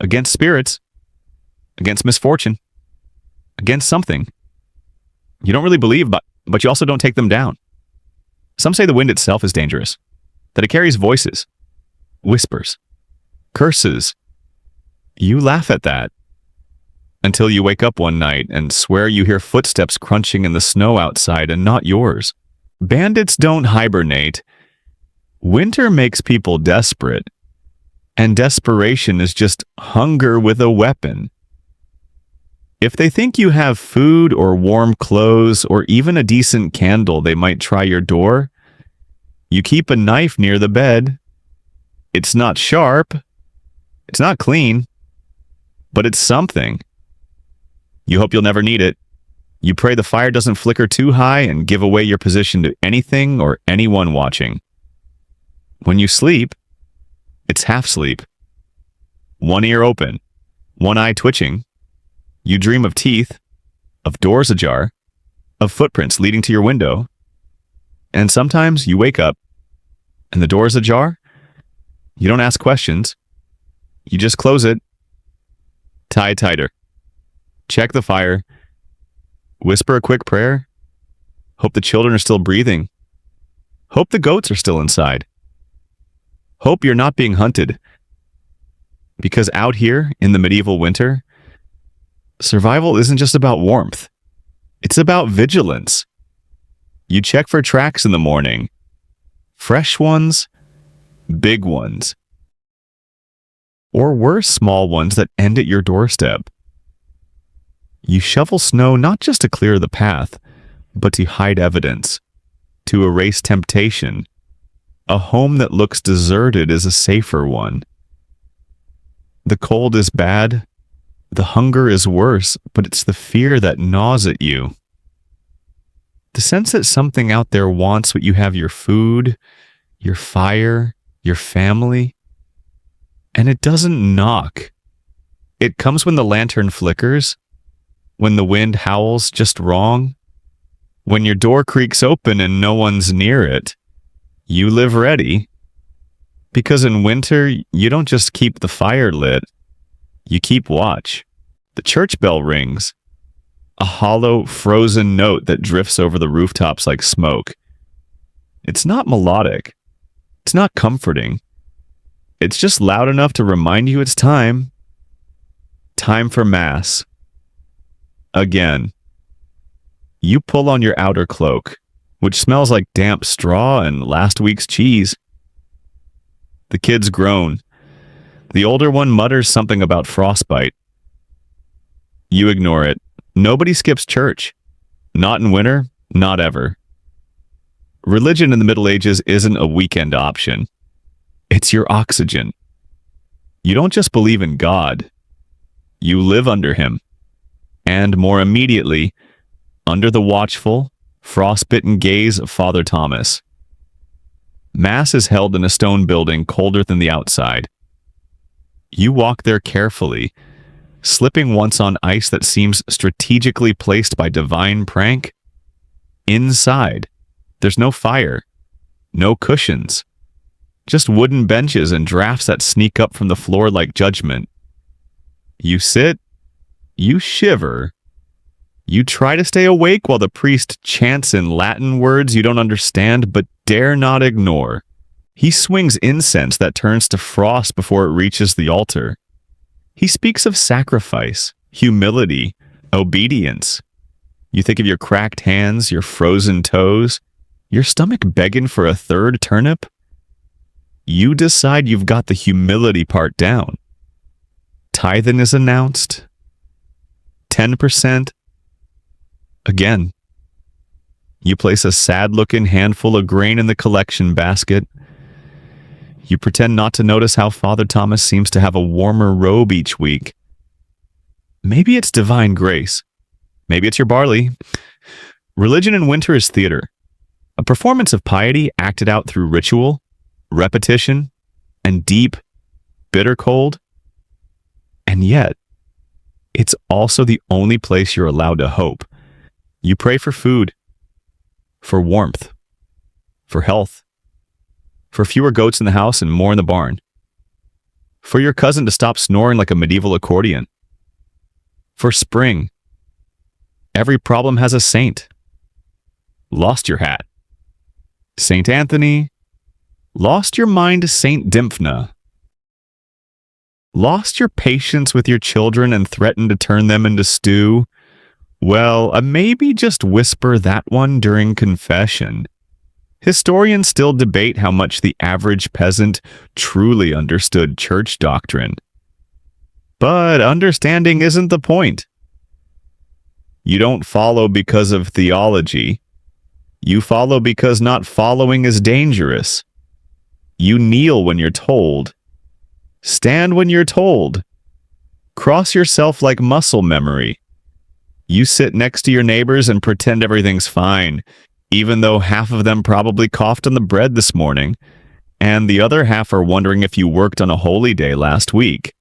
against spirits, against misfortune, against something. You don't really believe, but you also don't take them down. Some say the wind itself is dangerous, that it carries voices, whispers, curses. You laugh at that until you wake up one night and swear you hear footsteps crunching in the snow outside and not yours. Bandits don't hibernate. Winter makes people desperate, and desperation is just hunger with a weapon. If they think you have food or warm clothes or even a decent candle, they might try your door. You keep a knife near the bed. It's not sharp. It's not clean. But it's something. You hope you'll never need it. You pray the fire doesn't flicker too high and give away your position to anything or anyone watching. When you sleep, it's half sleep. One ear open, one eye twitching. You dream of teeth, of doors ajar, of footprints leading to your window. And sometimes you wake up and the door's ajar. You don't ask questions. You just close it. Tie tighter. Check the fire. Whisper a quick prayer. Hope the children are still breathing. Hope the goats are still inside. Hope you're not being hunted. Because out here in the medieval winter, survival isn't just about warmth. It's about vigilance. You check for tracks in the morning. Fresh ones, big ones. Or worse, small ones that end at your doorstep. You shovel snow not just to clear the path, but to hide evidence, to erase temptation. A home that looks deserted is a safer one. The cold is bad, the hunger is worse, but it's the fear that gnaws at you. The sense that something out there wants what you have: your food, your fire, your family. And it doesn't knock. It comes when the lantern flickers, when the wind howls just wrong, when your door creaks open and no one's near it. You live ready. Because in winter, you don't just keep the fire lit, you keep watch. The church bell rings, a hollow, frozen note that drifts over the rooftops like smoke. It's not melodic. It's not comforting. It's just loud enough to remind you it's time. Time for Mass. Again. You pull on your outer cloak, which smells like damp straw and last week's cheese. The kids groan. The older one mutters something about frostbite. You ignore it. Nobody skips church. Not in winter, not ever. Religion in the Middle Ages isn't a weekend option. It's your oxygen. You don't just believe in God. You live under Him. And more immediately, under the watchful, frostbitten gaze of Father Thomas. Mass is held in a stone building colder than the outside. You walk there carefully, slipping once on ice that seems strategically placed by divine prank. Inside, there's no fire, no cushions, just wooden benches and drafts that sneak up from the floor like judgment. You sit, you shiver, you try to stay awake while the priest chants in Latin words you don't understand but dare not ignore. He swings incense that turns to frost before it reaches the altar. He speaks of sacrifice, humility, obedience. You think of your cracked hands, your frozen toes, your stomach begging for a third turnip. You decide you've got the humility part down. Tithing is announced. 10%. Again. You place a sad-looking handful of grain in the collection basket. You pretend not to notice how Father Thomas seems to have a warmer robe each week. Maybe it's divine grace. Maybe it's your barley. Religion in winter is theater. A performance of piety acted out through ritual, repetition, and deep, bitter cold. And yet, it's also the only place you're allowed to hope. You pray for food, for warmth, for health, for fewer goats in the house and more in the barn, for your cousin to stop snoring like a medieval accordion, for spring. Every problem has a saint. Lost your hat. Saint Anthony. Lost your mind to Saint Dymphna. Lost your patience with your children and threatened to turn them into stew? Well, maybe just whisper that one during confession. Historians still debate how much the average peasant truly understood church doctrine. But understanding isn't the point. You don't follow because of theology. You follow because not following is dangerous. You kneel when you're told. Stand when you're told. Cross yourself like muscle memory. You sit next to your neighbors and pretend everything's fine, even though half of them probably coughed on the bread this morning, and the other half are wondering if you worked on a holy day last week.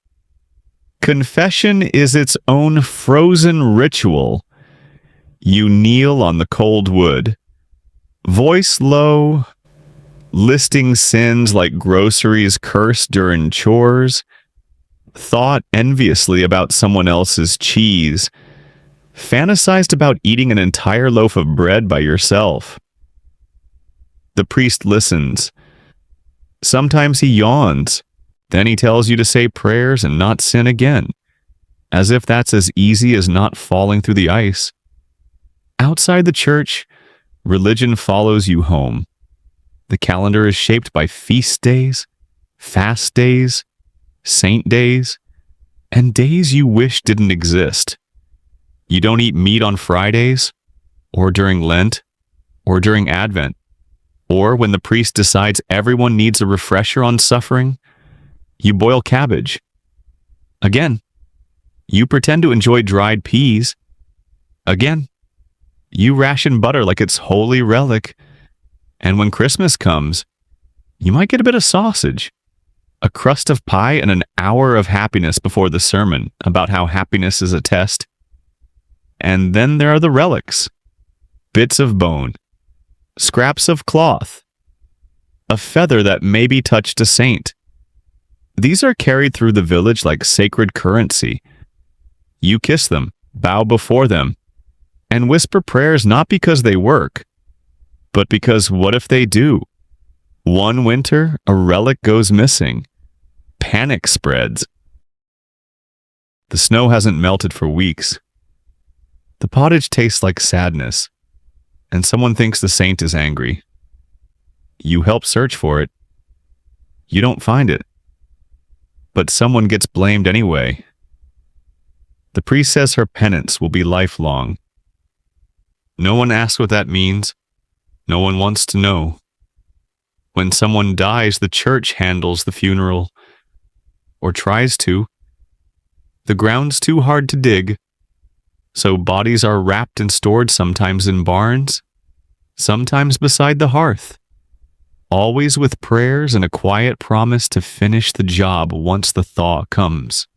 Confession is its own frozen ritual. You kneel on the cold wood, voice low, listing sins like groceries cursed during chores, thought enviously about someone else's cheese, fantasized about eating an entire loaf of bread by yourself. The priest listens. Sometimes he yawns. Then he tells you to say prayers and not sin again, as if that's as easy as not falling through the ice. Outside the church, religion follows you home. The calendar is shaped by feast days, fast days, saint days, and days you wish didn't exist. You don't eat meat on Fridays, or during Lent, or during Advent, or when the priest decides everyone needs a refresher on suffering, you boil cabbage. Again, you pretend to enjoy dried peas. Again, you ration butter like it's holy relic. And when Christmas comes, you might get a bit of sausage, a crust of pie, and an hour of happiness before the sermon about how happiness is a test. And then there are the relics, bits of bone, scraps of cloth, a feather that maybe touched a saint. These are carried through the village like sacred currency. You kiss them, bow before them, and whisper prayers not because they work, but because what if they do? One winter, a relic goes missing. Panic spreads. The snow hasn't melted for weeks. The pottage tastes like sadness, and someone thinks the saint is angry. You help search for it. You don't find it. But someone gets blamed anyway. The priest says her penance will be lifelong. No one asks what that means. No one wants to know. When someone dies, the church handles the funeral, or tries to. The ground's too hard to dig, so bodies are wrapped and stored sometimes in barns, sometimes beside the hearth, always with prayers and a quiet promise to finish the job once the thaw comes.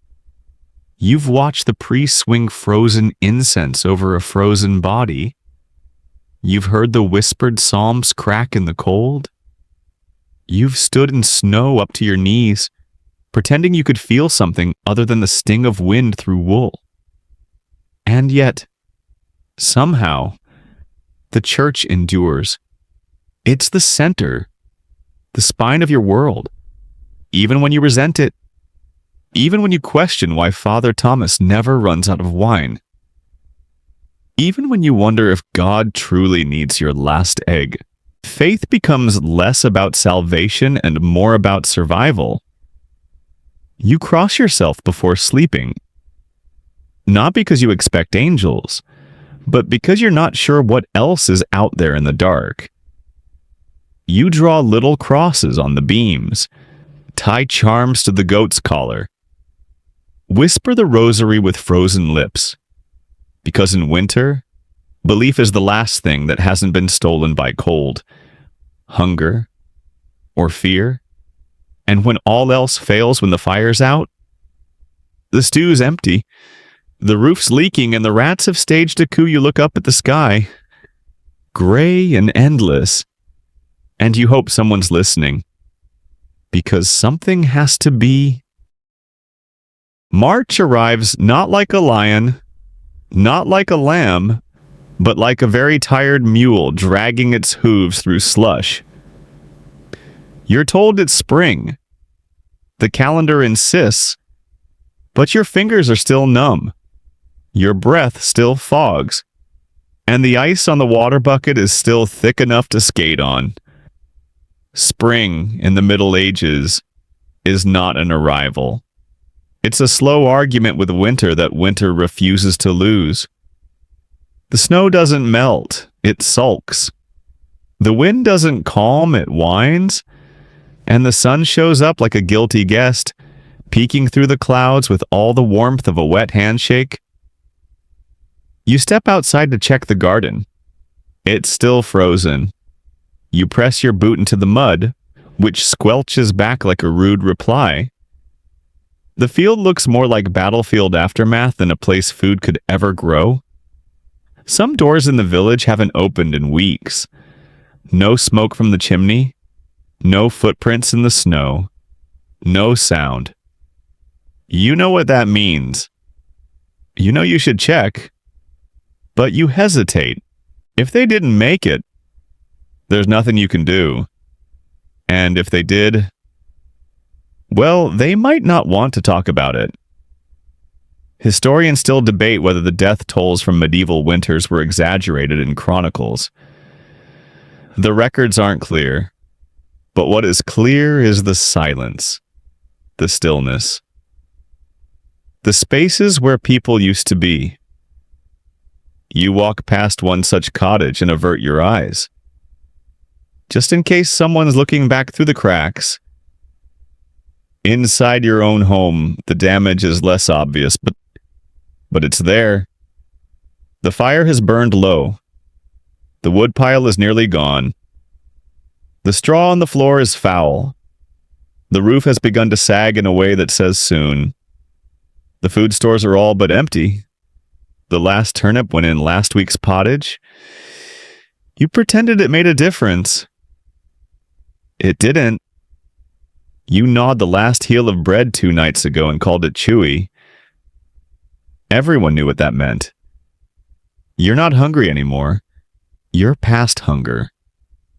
You've watched the priest swing frozen incense over a frozen body. You've heard the whispered psalms crack in the cold. You've stood in snow up to your knees, pretending you could feel something other than the sting of wind through wool. And yet, somehow, the church endures. It's the center, the spine of your world, even when you resent it, even when you question why Father Thomas never runs out of wine. Even when you wonder if God truly needs your last egg, faith becomes less about salvation and more about survival. You cross yourself before sleeping, not because you expect angels, but because you're not sure what else is out there in the dark. You draw little crosses on the beams, tie charms to the goat's collar, whisper the rosary with frozen lips. Because in winter, belief is the last thing that hasn't been stolen by cold, hunger, or fear. And when all else fails when the fire's out, the stew's empty, the roof's leaking, and the rats have staged a coup. You look up at the sky, gray and endless, and you hope someone's listening. Because something has to be. March arrives not like a lion, not like a lamb, but like a very tired mule dragging its hooves through slush. You're told it's spring. The calendar insists, but your fingers are still numb. Your breath still fogs, and the ice on the water bucket is still thick enough to skate on. Spring in the Middle Ages is not an arrival. It's a slow argument with winter that winter refuses to lose. The snow doesn't melt, it sulks. The wind doesn't calm, it whines. And the sun shows up like a guilty guest, peeking through the clouds with all the warmth of a wet handshake. You step outside to check the garden. It's still frozen. You press your boot into the mud, which squelches back like a rude reply. The field looks more like battlefield aftermath than a place food could ever grow. Some doors in the village haven't opened in weeks. No smoke from the chimney. No footprints in the snow. No sound. You know what that means. You know you should check, but you hesitate. If they didn't make it, there's nothing you can do. And if they did, well, they might not want to talk about it. Historians still debate whether the death tolls from medieval winters were exaggerated in chronicles. The records aren't clear. But what is clear is the silence, the stillness, the spaces where people used to be. You walk past one such cottage and avert your eyes, just in case someone's looking back through the cracks. Inside your own home, the damage is less obvious, but it's there. The fire has burned low. The woodpile is nearly gone. The straw on the floor is foul. The roof has begun to sag in a way that says soon. The food stores are all but empty. The last turnip went in last week's pottage. You pretended it made a difference. It didn't. You gnawed the last heel of bread 2 nights ago and called it chewy. Everyone knew what that meant. You're not hungry anymore. You're past hunger.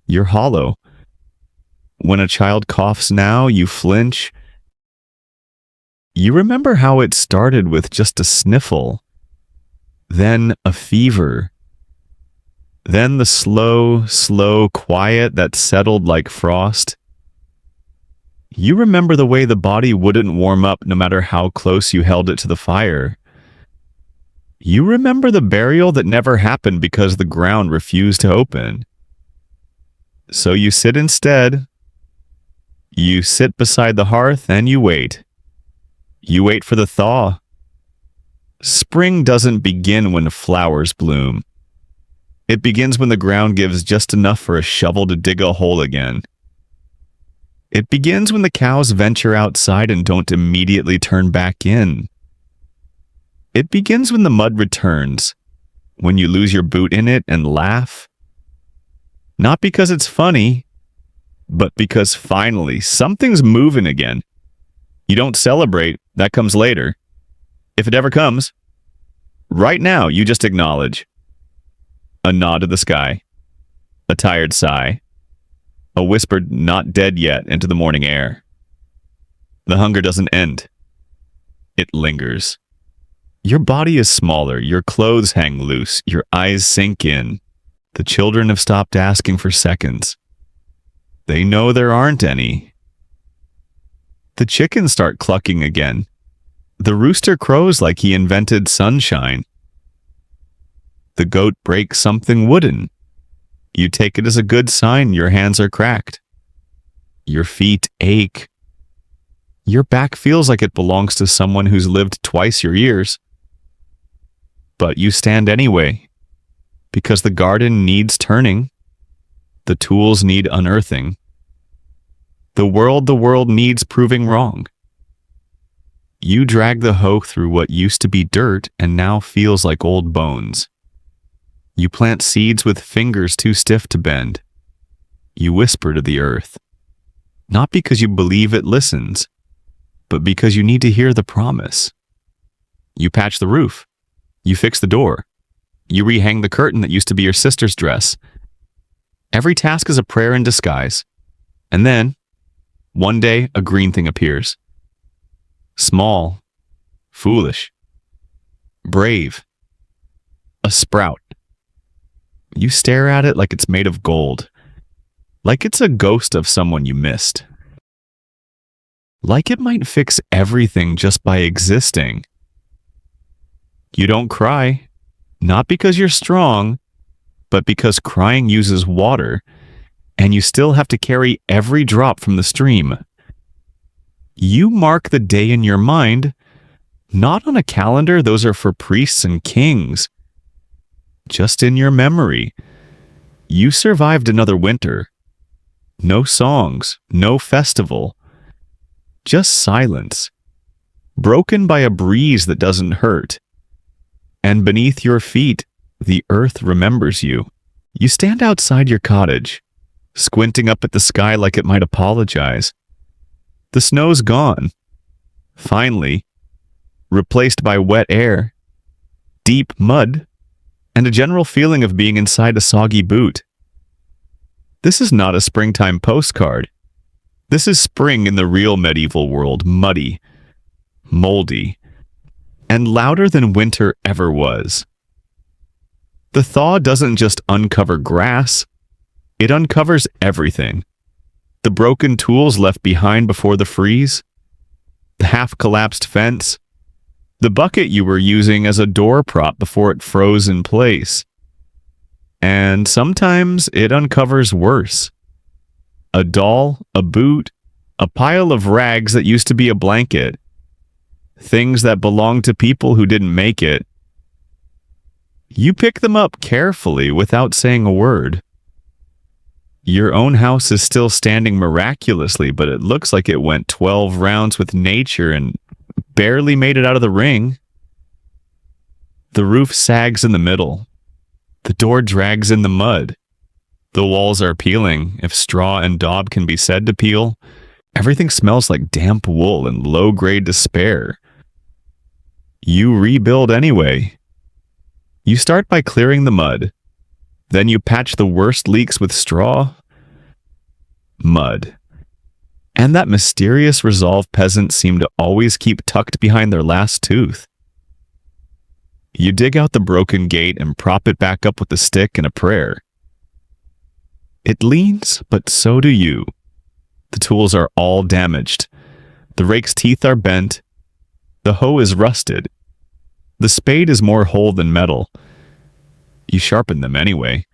You're hollow. When a child coughs now, you flinch. You remember how it started with just a sniffle, then a fever, then the slow, slow quiet that settled like frost. You remember the way the body wouldn't warm up no matter how close you held it to the fire. You remember the burial that never happened because the ground refused to open. So you sit instead. You sit beside the hearth and you wait. You wait for the thaw. Spring doesn't begin when flowers bloom. It begins when the ground gives just enough for a shovel to dig a hole again. It begins when the cows venture outside and don't immediately turn back in. It begins when the mud returns, when you lose your boot in it and laugh. Not because it's funny, but because finally something's moving again. You don't celebrate, that comes later. If it ever comes. Right now, you just acknowledge. A nod to the sky. A tired sigh. A whispered not dead yet into the morning air. The hunger doesn't end. It lingers. Your body is smaller, your clothes hang loose, your eyes sink in. The children have stopped asking for seconds. They know there aren't any. The chickens start clucking again. The rooster crows like he invented sunshine. The goat breaks something wooden. You take it as a good sign your hands are cracked. Your feet ache. Your back feels like it belongs to someone who's lived twice your years. But you stand anyway, because the garden needs turning. The tools need unearthing. The world needs proving wrong. You drag the hoe through what used to be dirt and now feels like old bones. You plant seeds with fingers too stiff to bend. You whisper to the earth, not because you believe it listens, but because you need to hear the promise. You patch the roof. You fix the door. You rehang the curtain that used to be your sister's dress. Every task is a prayer in disguise. And then, One day, a green thing appears. Small, foolish, brave. A sprout. You stare at it like it's made of gold, like it's a ghost of someone you missed. Like it might fix everything just by existing. You don't cry, not because you're strong, but because crying uses water, and you still have to carry every drop from the stream. You mark the day in your mind, not on a calendar, those are for priests and kings. Just in your memory. You survived another winter. No songs, no festival. Just silence. Broken by a breeze that doesn't hurt. And beneath your feet, the earth remembers you. You stand outside your cottage, squinting up at the sky like it might apologize. The snow's gone. Finally, replaced by wet air, deep mud, and a general feeling of being inside a soggy boot. This is not a springtime postcard. This is spring in the real medieval world, muddy, moldy, and louder than winter ever was. The thaw doesn't just uncover grass, it uncovers everything. The broken tools left behind before the freeze, the half-collapsed fence, the bucket you were using as a door prop before it froze in place. And sometimes it uncovers worse. A doll, a boot, a pile of rags that used to be a blanket. Things that belonged to people who didn't make it. You pick them up carefully without saying a word. Your own house is still standing miraculously, but it looks like it went 12 rounds with nature and barely made it out of the ring. The roof sags in the middle. The door drags in the mud. The walls are peeling, if straw and daub can be said to peel. Everything smells like damp wool and low-grade despair. You rebuild anyway. You start by clearing the mud. Then you patch the worst leaks with straw. Mud. And that mysterious resolve peasants seem to always keep tucked behind their last tooth. You dig out the broken gate and prop it back up with a stick and a prayer. It leans, but so do you. The tools are all damaged. The rake's teeth are bent. The hoe is rusted. The spade is more whole than metal. You sharpen them anyway.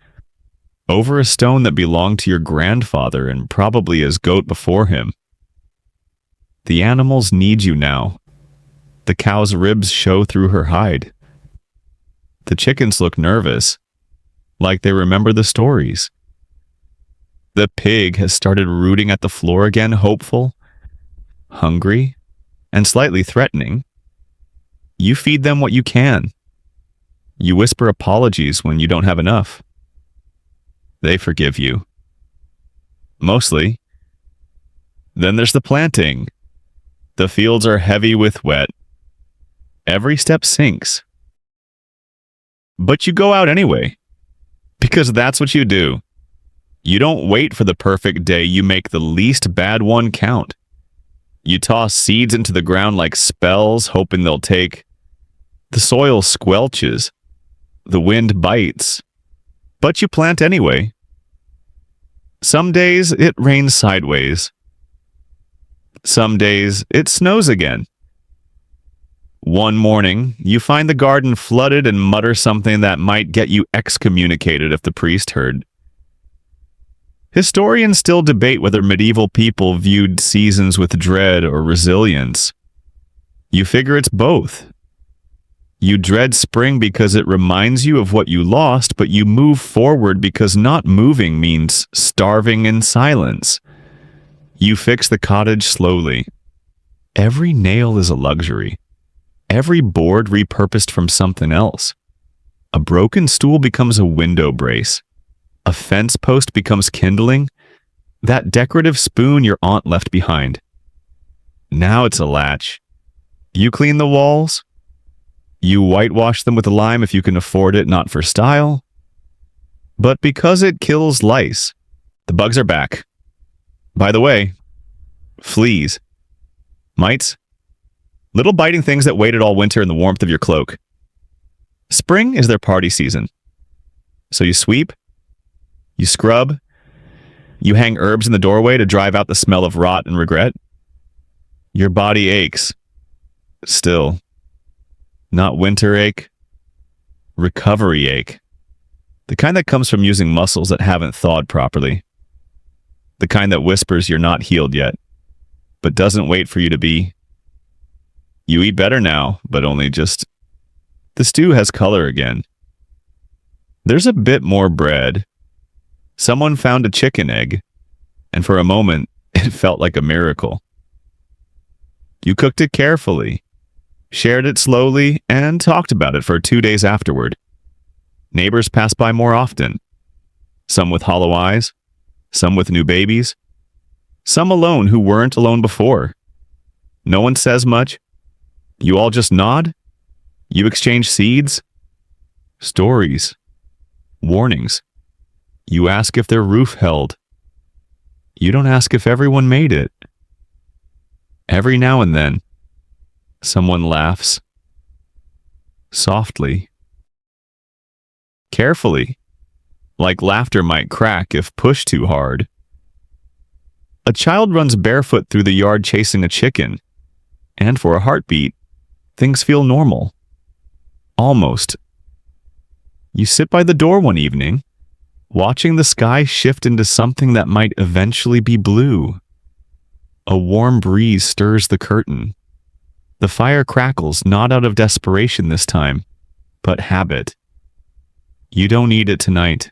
Over a stone that belonged to your grandfather and probably his goat before him. The animals need you now. The cow's ribs show through her hide. The chickens look nervous, like they remember the stories. The pig has started rooting at the floor again, hopeful, hungry, and slightly threatening. You feed them what you can. You whisper apologies when you don't have enough. They forgive you. Mostly. Then there's the planting. The fields are heavy with wet. Every step sinks. But you go out anyway, because that's what you do. You don't wait for the perfect day, you make the least bad one count. You toss seeds into the ground like spells, hoping they'll take. The soil squelches. The wind bites. But you plant anyway. Some days it rains sideways. Some days it snows again. One morning, you find the garden flooded and mutter something that might get you excommunicated if the priest heard. Historians still debate whether medieval people viewed seasons with dread or resilience. You figure it's both. You dread spring because it reminds you of what you lost, but you move forward because not moving means starving in silence. You fix the cottage slowly. Every nail is a luxury. Every board repurposed from something else. A broken stool becomes a window brace. A fence post becomes kindling. That decorative spoon your aunt left behind. Now it's a latch. You clean the walls. You whitewash them with lime if you can afford it, not for style. But because it kills lice, the bugs are back. By the way, Fleas. Mites. Little biting things that waited all winter in the warmth of your cloak. Spring is their party season. So you sweep, you scrub, you hang herbs in the doorway to drive out the smell of rot and regret. Your body aches. Still. Not winter ache. Recovery ache. The kind that comes from using muscles that haven't thawed properly. The kind that whispers you're not healed yet, but doesn't wait for you to be. You eat better now, but only just... The stew has color again. There's a bit more bread. Someone found a chicken egg, and for a moment, it felt like a miracle. You cooked it carefully, shared it slowly, and talked about it for 2 days afterward. Neighbors passed by more often. Some with hollow eyes, some with new babies, some alone who weren't alone before. No one says much. You all just nod. You exchange seeds, stories, warnings. You ask if their roof held. You don't ask if everyone made it. Every now and then, someone laughs. Softly. Carefully, like laughter might crack if pushed too hard. A child runs barefoot through the yard chasing a chicken, and for a heartbeat, things feel normal. Almost. You sit by the door one evening, watching the sky shift into something that might eventually be blue. A warm breeze stirs the curtain. The fire crackles, not out of desperation this time, but habit. You don't need it tonight,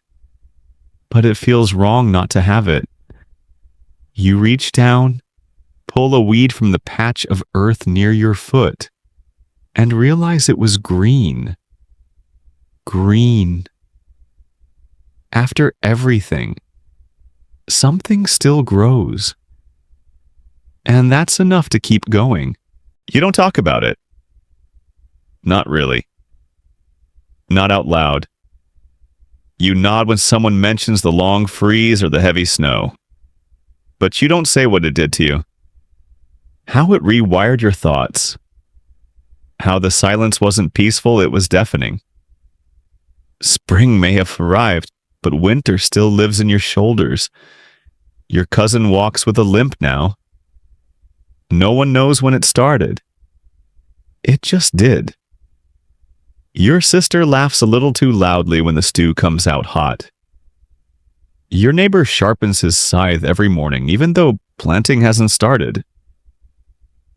but it feels wrong not to have it. You reach down, pull a weed from the patch of earth near your foot, and realize it was green. Green. After everything, something still grows. And that's enough to keep going. You don't talk about it. Not really. Not out loud. You nod when someone mentions the long freeze or the heavy snow. But you don't say what it did to you. How it rewired your thoughts. How the silence wasn't peaceful, it was deafening. Spring may have arrived, but winter still lives in your shoulders. Your cousin walks with a limp now. No one knows when it started. It just did. Your sister laughs a little too loudly when the stew comes out hot. Your neighbor sharpens his scythe every morning, even though planting hasn't started.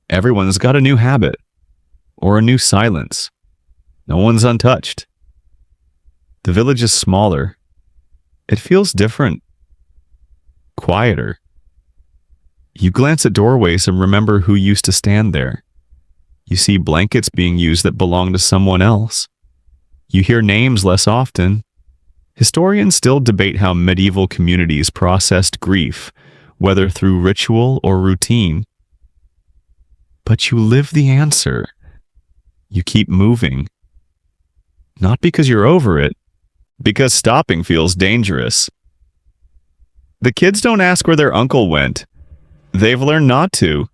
Everyone's got a new habit, or a new silence. No one's untouched. The village is smaller. It feels different. Quieter. You glance at doorways and remember who used to stand there. You see blankets being used that belong to someone else. You hear names less often. Historians still debate how medieval communities processed grief, whether through ritual or routine. But you live the answer. You keep moving. Not because you're over it, because stopping feels dangerous. The kids don't ask where their uncle went. They've learned not to.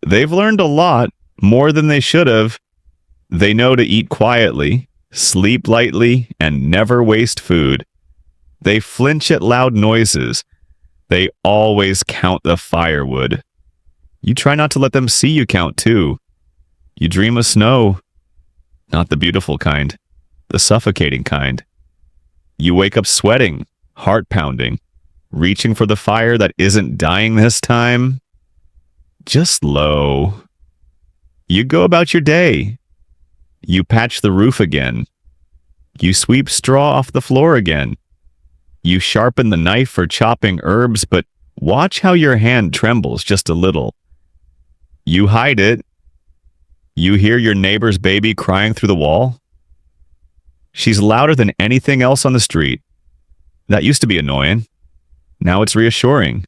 They've learned a lot, more than they should have. They know to eat quietly, sleep lightly, and never waste food. They flinch at loud noises. They always count the firewood. You try not to let them see you count too. You dream of snow. Not the beautiful kind, the suffocating kind. You wake up sweating, heart pounding, reaching for the fire that isn't dying this time. Just low. You go about your day. You patch the roof again. You sweep straw off the floor again. You sharpen the knife for chopping herbs, but watch how your hand trembles just a little. You hide it. You hear your neighbor's baby crying through the wall. She's louder than anything else on the street. That used to be annoying. Now it's reassuring.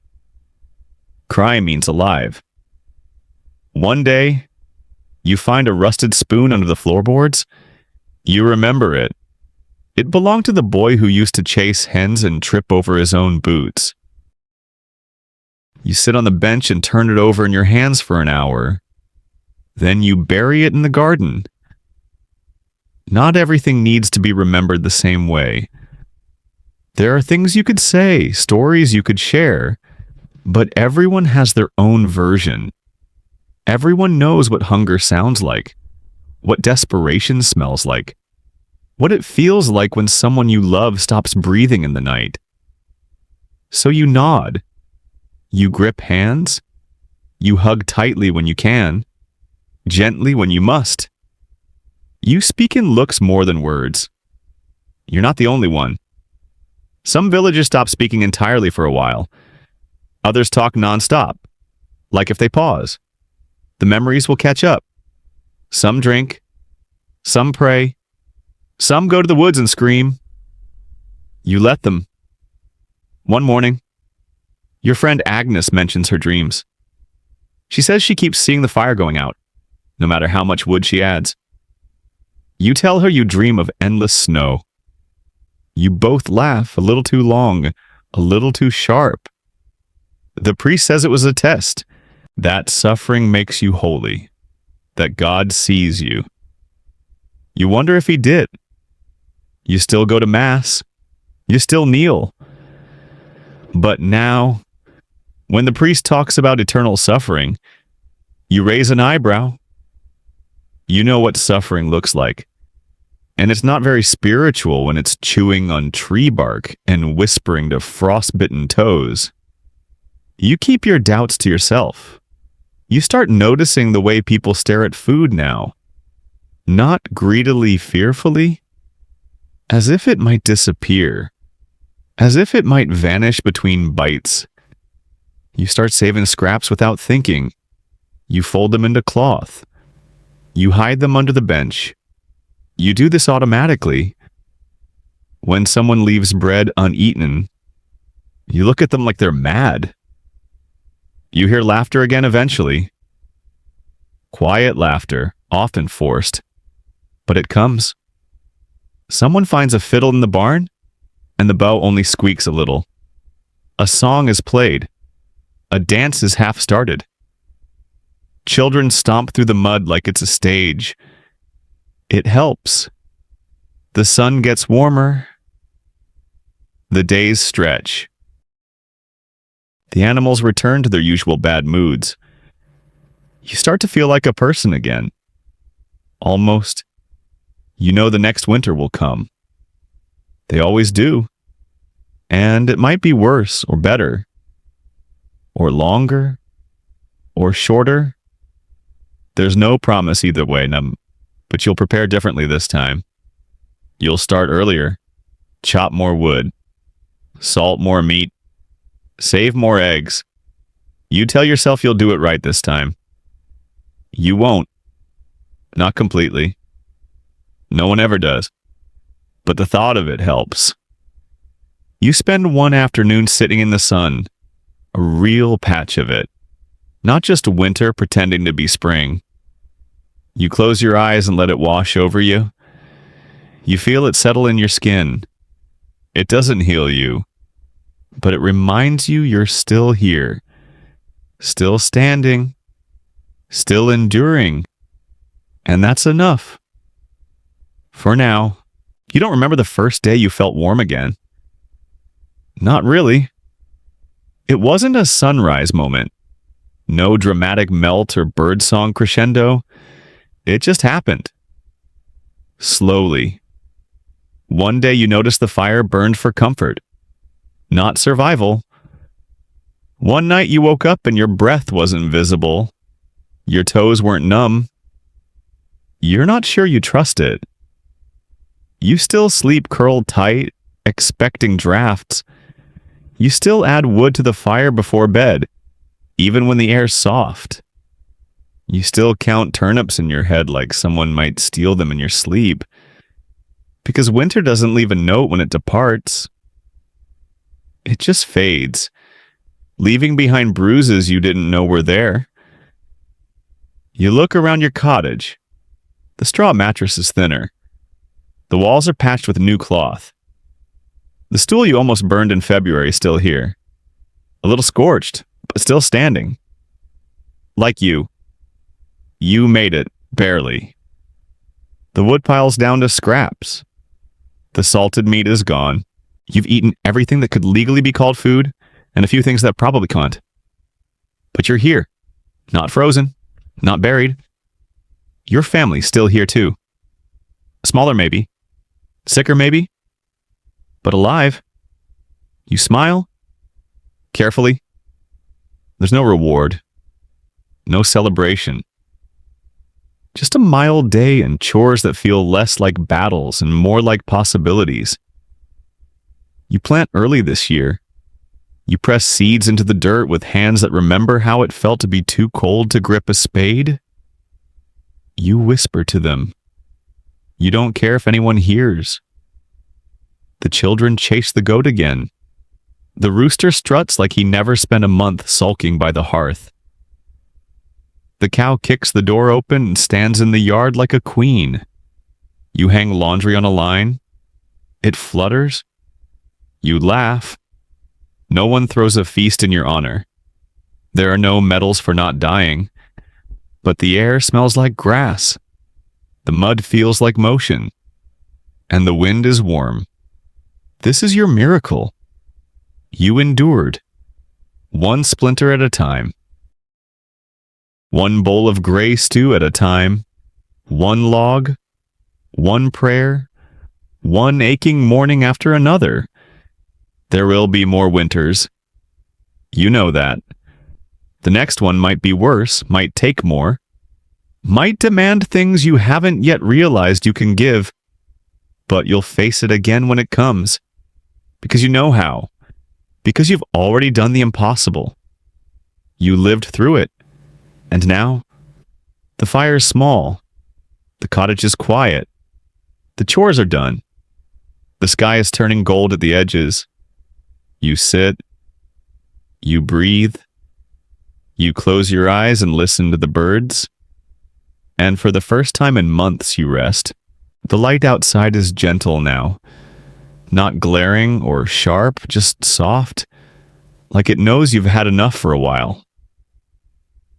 Crying means alive. One day, you find a rusted spoon under the floorboards. You remember it. It belonged to the boy who used to chase hens and trip over his own boots. You sit on the bench and turn it over in your hands for an hour. Then you bury it in the garden. Not everything needs to be remembered the same way. There are things you could say, stories you could share, but everyone has their own version. Everyone knows what hunger sounds like, what desperation smells like, what it feels like when someone you love stops breathing in the night. So you nod. You grip hands. You hug tightly when you can, gently when you must. You speak in looks more than words. You're not the only one. Some villagers stop speaking entirely for a while. Others talk nonstop, like if they pause. The memories will catch up. Some drink. Some pray. Some go to the woods and scream. You let them. One morning, your friend Agnes mentions her dreams. She says she keeps seeing the fire going out, no matter how much wood she adds. You tell her you dream of endless snow. You both laugh a little too long, a little too sharp. The priest says it was a test, that suffering makes you holy, that God sees you. You wonder if he did. You still go to Mass. You still kneel. But now, when the priest talks about eternal suffering, you raise an eyebrow. You know what suffering looks like. And it's not very spiritual when it's chewing on tree bark and whispering to frostbitten toes. You keep your doubts to yourself. You start noticing the way people stare at food now. Not greedily, fearfully. As if it might disappear. As if it might vanish between bites. You start saving scraps without thinking. You fold them into cloth. You hide them under the bench. You do this automatically. When someone leaves bread uneaten, you look at them like they're mad. You hear laughter again eventually. Quiet laughter, often forced, but it comes. Someone finds a fiddle in the barn, and the bow only squeaks a little. A song is played. A dance is half started. Children stomp through the mud like it's a stage. It helps. The sun gets warmer. The days stretch. The animals return to their usual bad moods. You start to feel like a person again. Almost. You know the next winter will come. They always do. And it might be worse or better. Or longer. Or shorter. There's no promise either way, but you'll prepare differently this time. You'll start earlier. Chop more wood. Salt more meat. Save more eggs. You tell yourself you'll do it right this time. You won't. Not completely. No one ever does. But the thought of it helps. You spend one afternoon sitting in the sun. A real patch of it. Not just winter pretending to be spring. You close your eyes and let it wash over you. You feel it settle in your skin. It doesn't heal you, but it reminds you you're still here, still standing, still enduring, and that's enough. For now, you don't remember the first day you felt warm again. Not really. It wasn't a sunrise moment. No dramatic melt or birdsong crescendo. It just happened. Slowly. One day you noticed the fire burned for comfort, not survival. One night you woke up and your breath wasn't visible. Your toes weren't numb. You're not sure you trust it. You still sleep curled tight, expecting drafts. You still add wood to the fire before bed, even when the air's soft. You still count turnips in your head like someone might steal them in your sleep. Because winter doesn't leave a note when it departs. It just fades, leaving behind bruises you didn't know were there. You look around your cottage. The straw mattress is thinner. The walls are patched with new cloth. The stool you almost burned in February is still here. A little scorched, but still standing. Like you. You made it, barely. The woodpile's down to scraps. The salted meat is gone. You've eaten everything that could legally be called food, and a few things that probably can't. But you're here. Not frozen. Not buried. Your family's still here too. Smaller maybe. Sicker maybe. But alive. You smile. Carefully. There's no reward. No celebration. Just a mild day and chores that feel less like battles and more like possibilities. You plant early this year. You press seeds into the dirt with hands that remember how it felt to be too cold to grip a spade. You whisper to them. You don't care if anyone hears. The children chase the goat again. The rooster struts like he never spent a month sulking by the hearth. The cow kicks the door open and stands in the yard like a queen. You hang laundry on a line. It flutters. You laugh. No one throws a feast in your honor. There are no medals for not dying. But the air smells like grass. The mud feels like motion. And the wind is warm. This is your miracle. You endured. One splinter at a time. One bowl of gray stew at a time. One log. One prayer. One aching morning after another. There will be more winters. You know that. The next one might be worse, might take more, might demand things you haven't yet realized you can give, but you'll face it again when it comes, because you know how, because you've already done the impossible. You lived through it, and now the fire's small, the cottage is quiet, the chores are done, the sky is turning gold at the edges. You sit, you breathe, you close your eyes and listen to the birds, and for the first time in months you rest. The light outside is gentle now, not glaring or sharp, just soft, like it knows you've had enough for a while.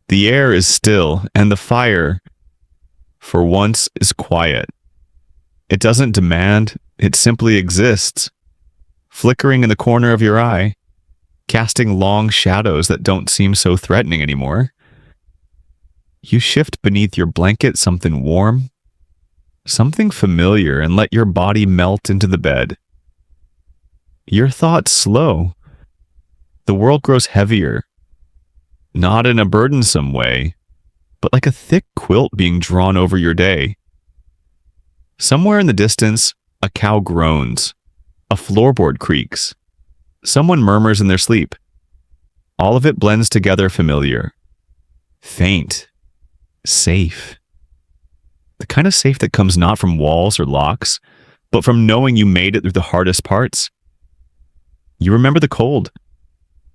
The air is still, and the fire, for once, is quiet. It doesn't demand, it simply exists, flickering in the corner of your eye, casting long shadows that don't seem so threatening anymore. You shift beneath your blanket something warm, something familiar, and let your body melt into the bed. Your thoughts slow. The world grows heavier, not in a burdensome way, but like a thick quilt being drawn over your day. Somewhere in the distance, a cow groans. A floorboard creaks. Someone murmurs in their sleep. All of it blends together familiar. Faint. Safe. The kind of safe that comes not from walls or locks, but from knowing you made it through the hardest parts. You remember the cold.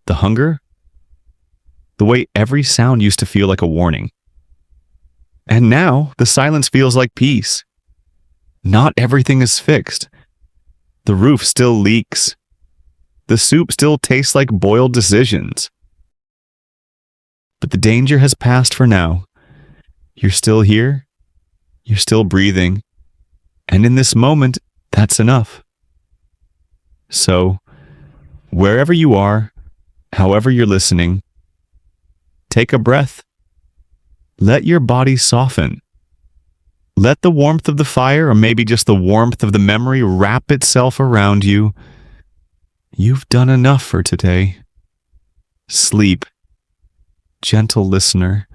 The hunger. The way every sound used to feel like a warning. And now the silence feels like peace. Not everything is fixed. The roof still leaks. The soup still tastes like boiled decisions. But the danger has passed for now. You're still here. You're still breathing. And in this moment, that's enough. So, wherever you are, however you're listening, take a breath. Let your body soften. Let the warmth of the fire, or maybe just the warmth of the memory, wrap itself around you. You've done enough for today. Sleep, gentle listener,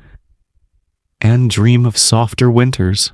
and dream of softer winters.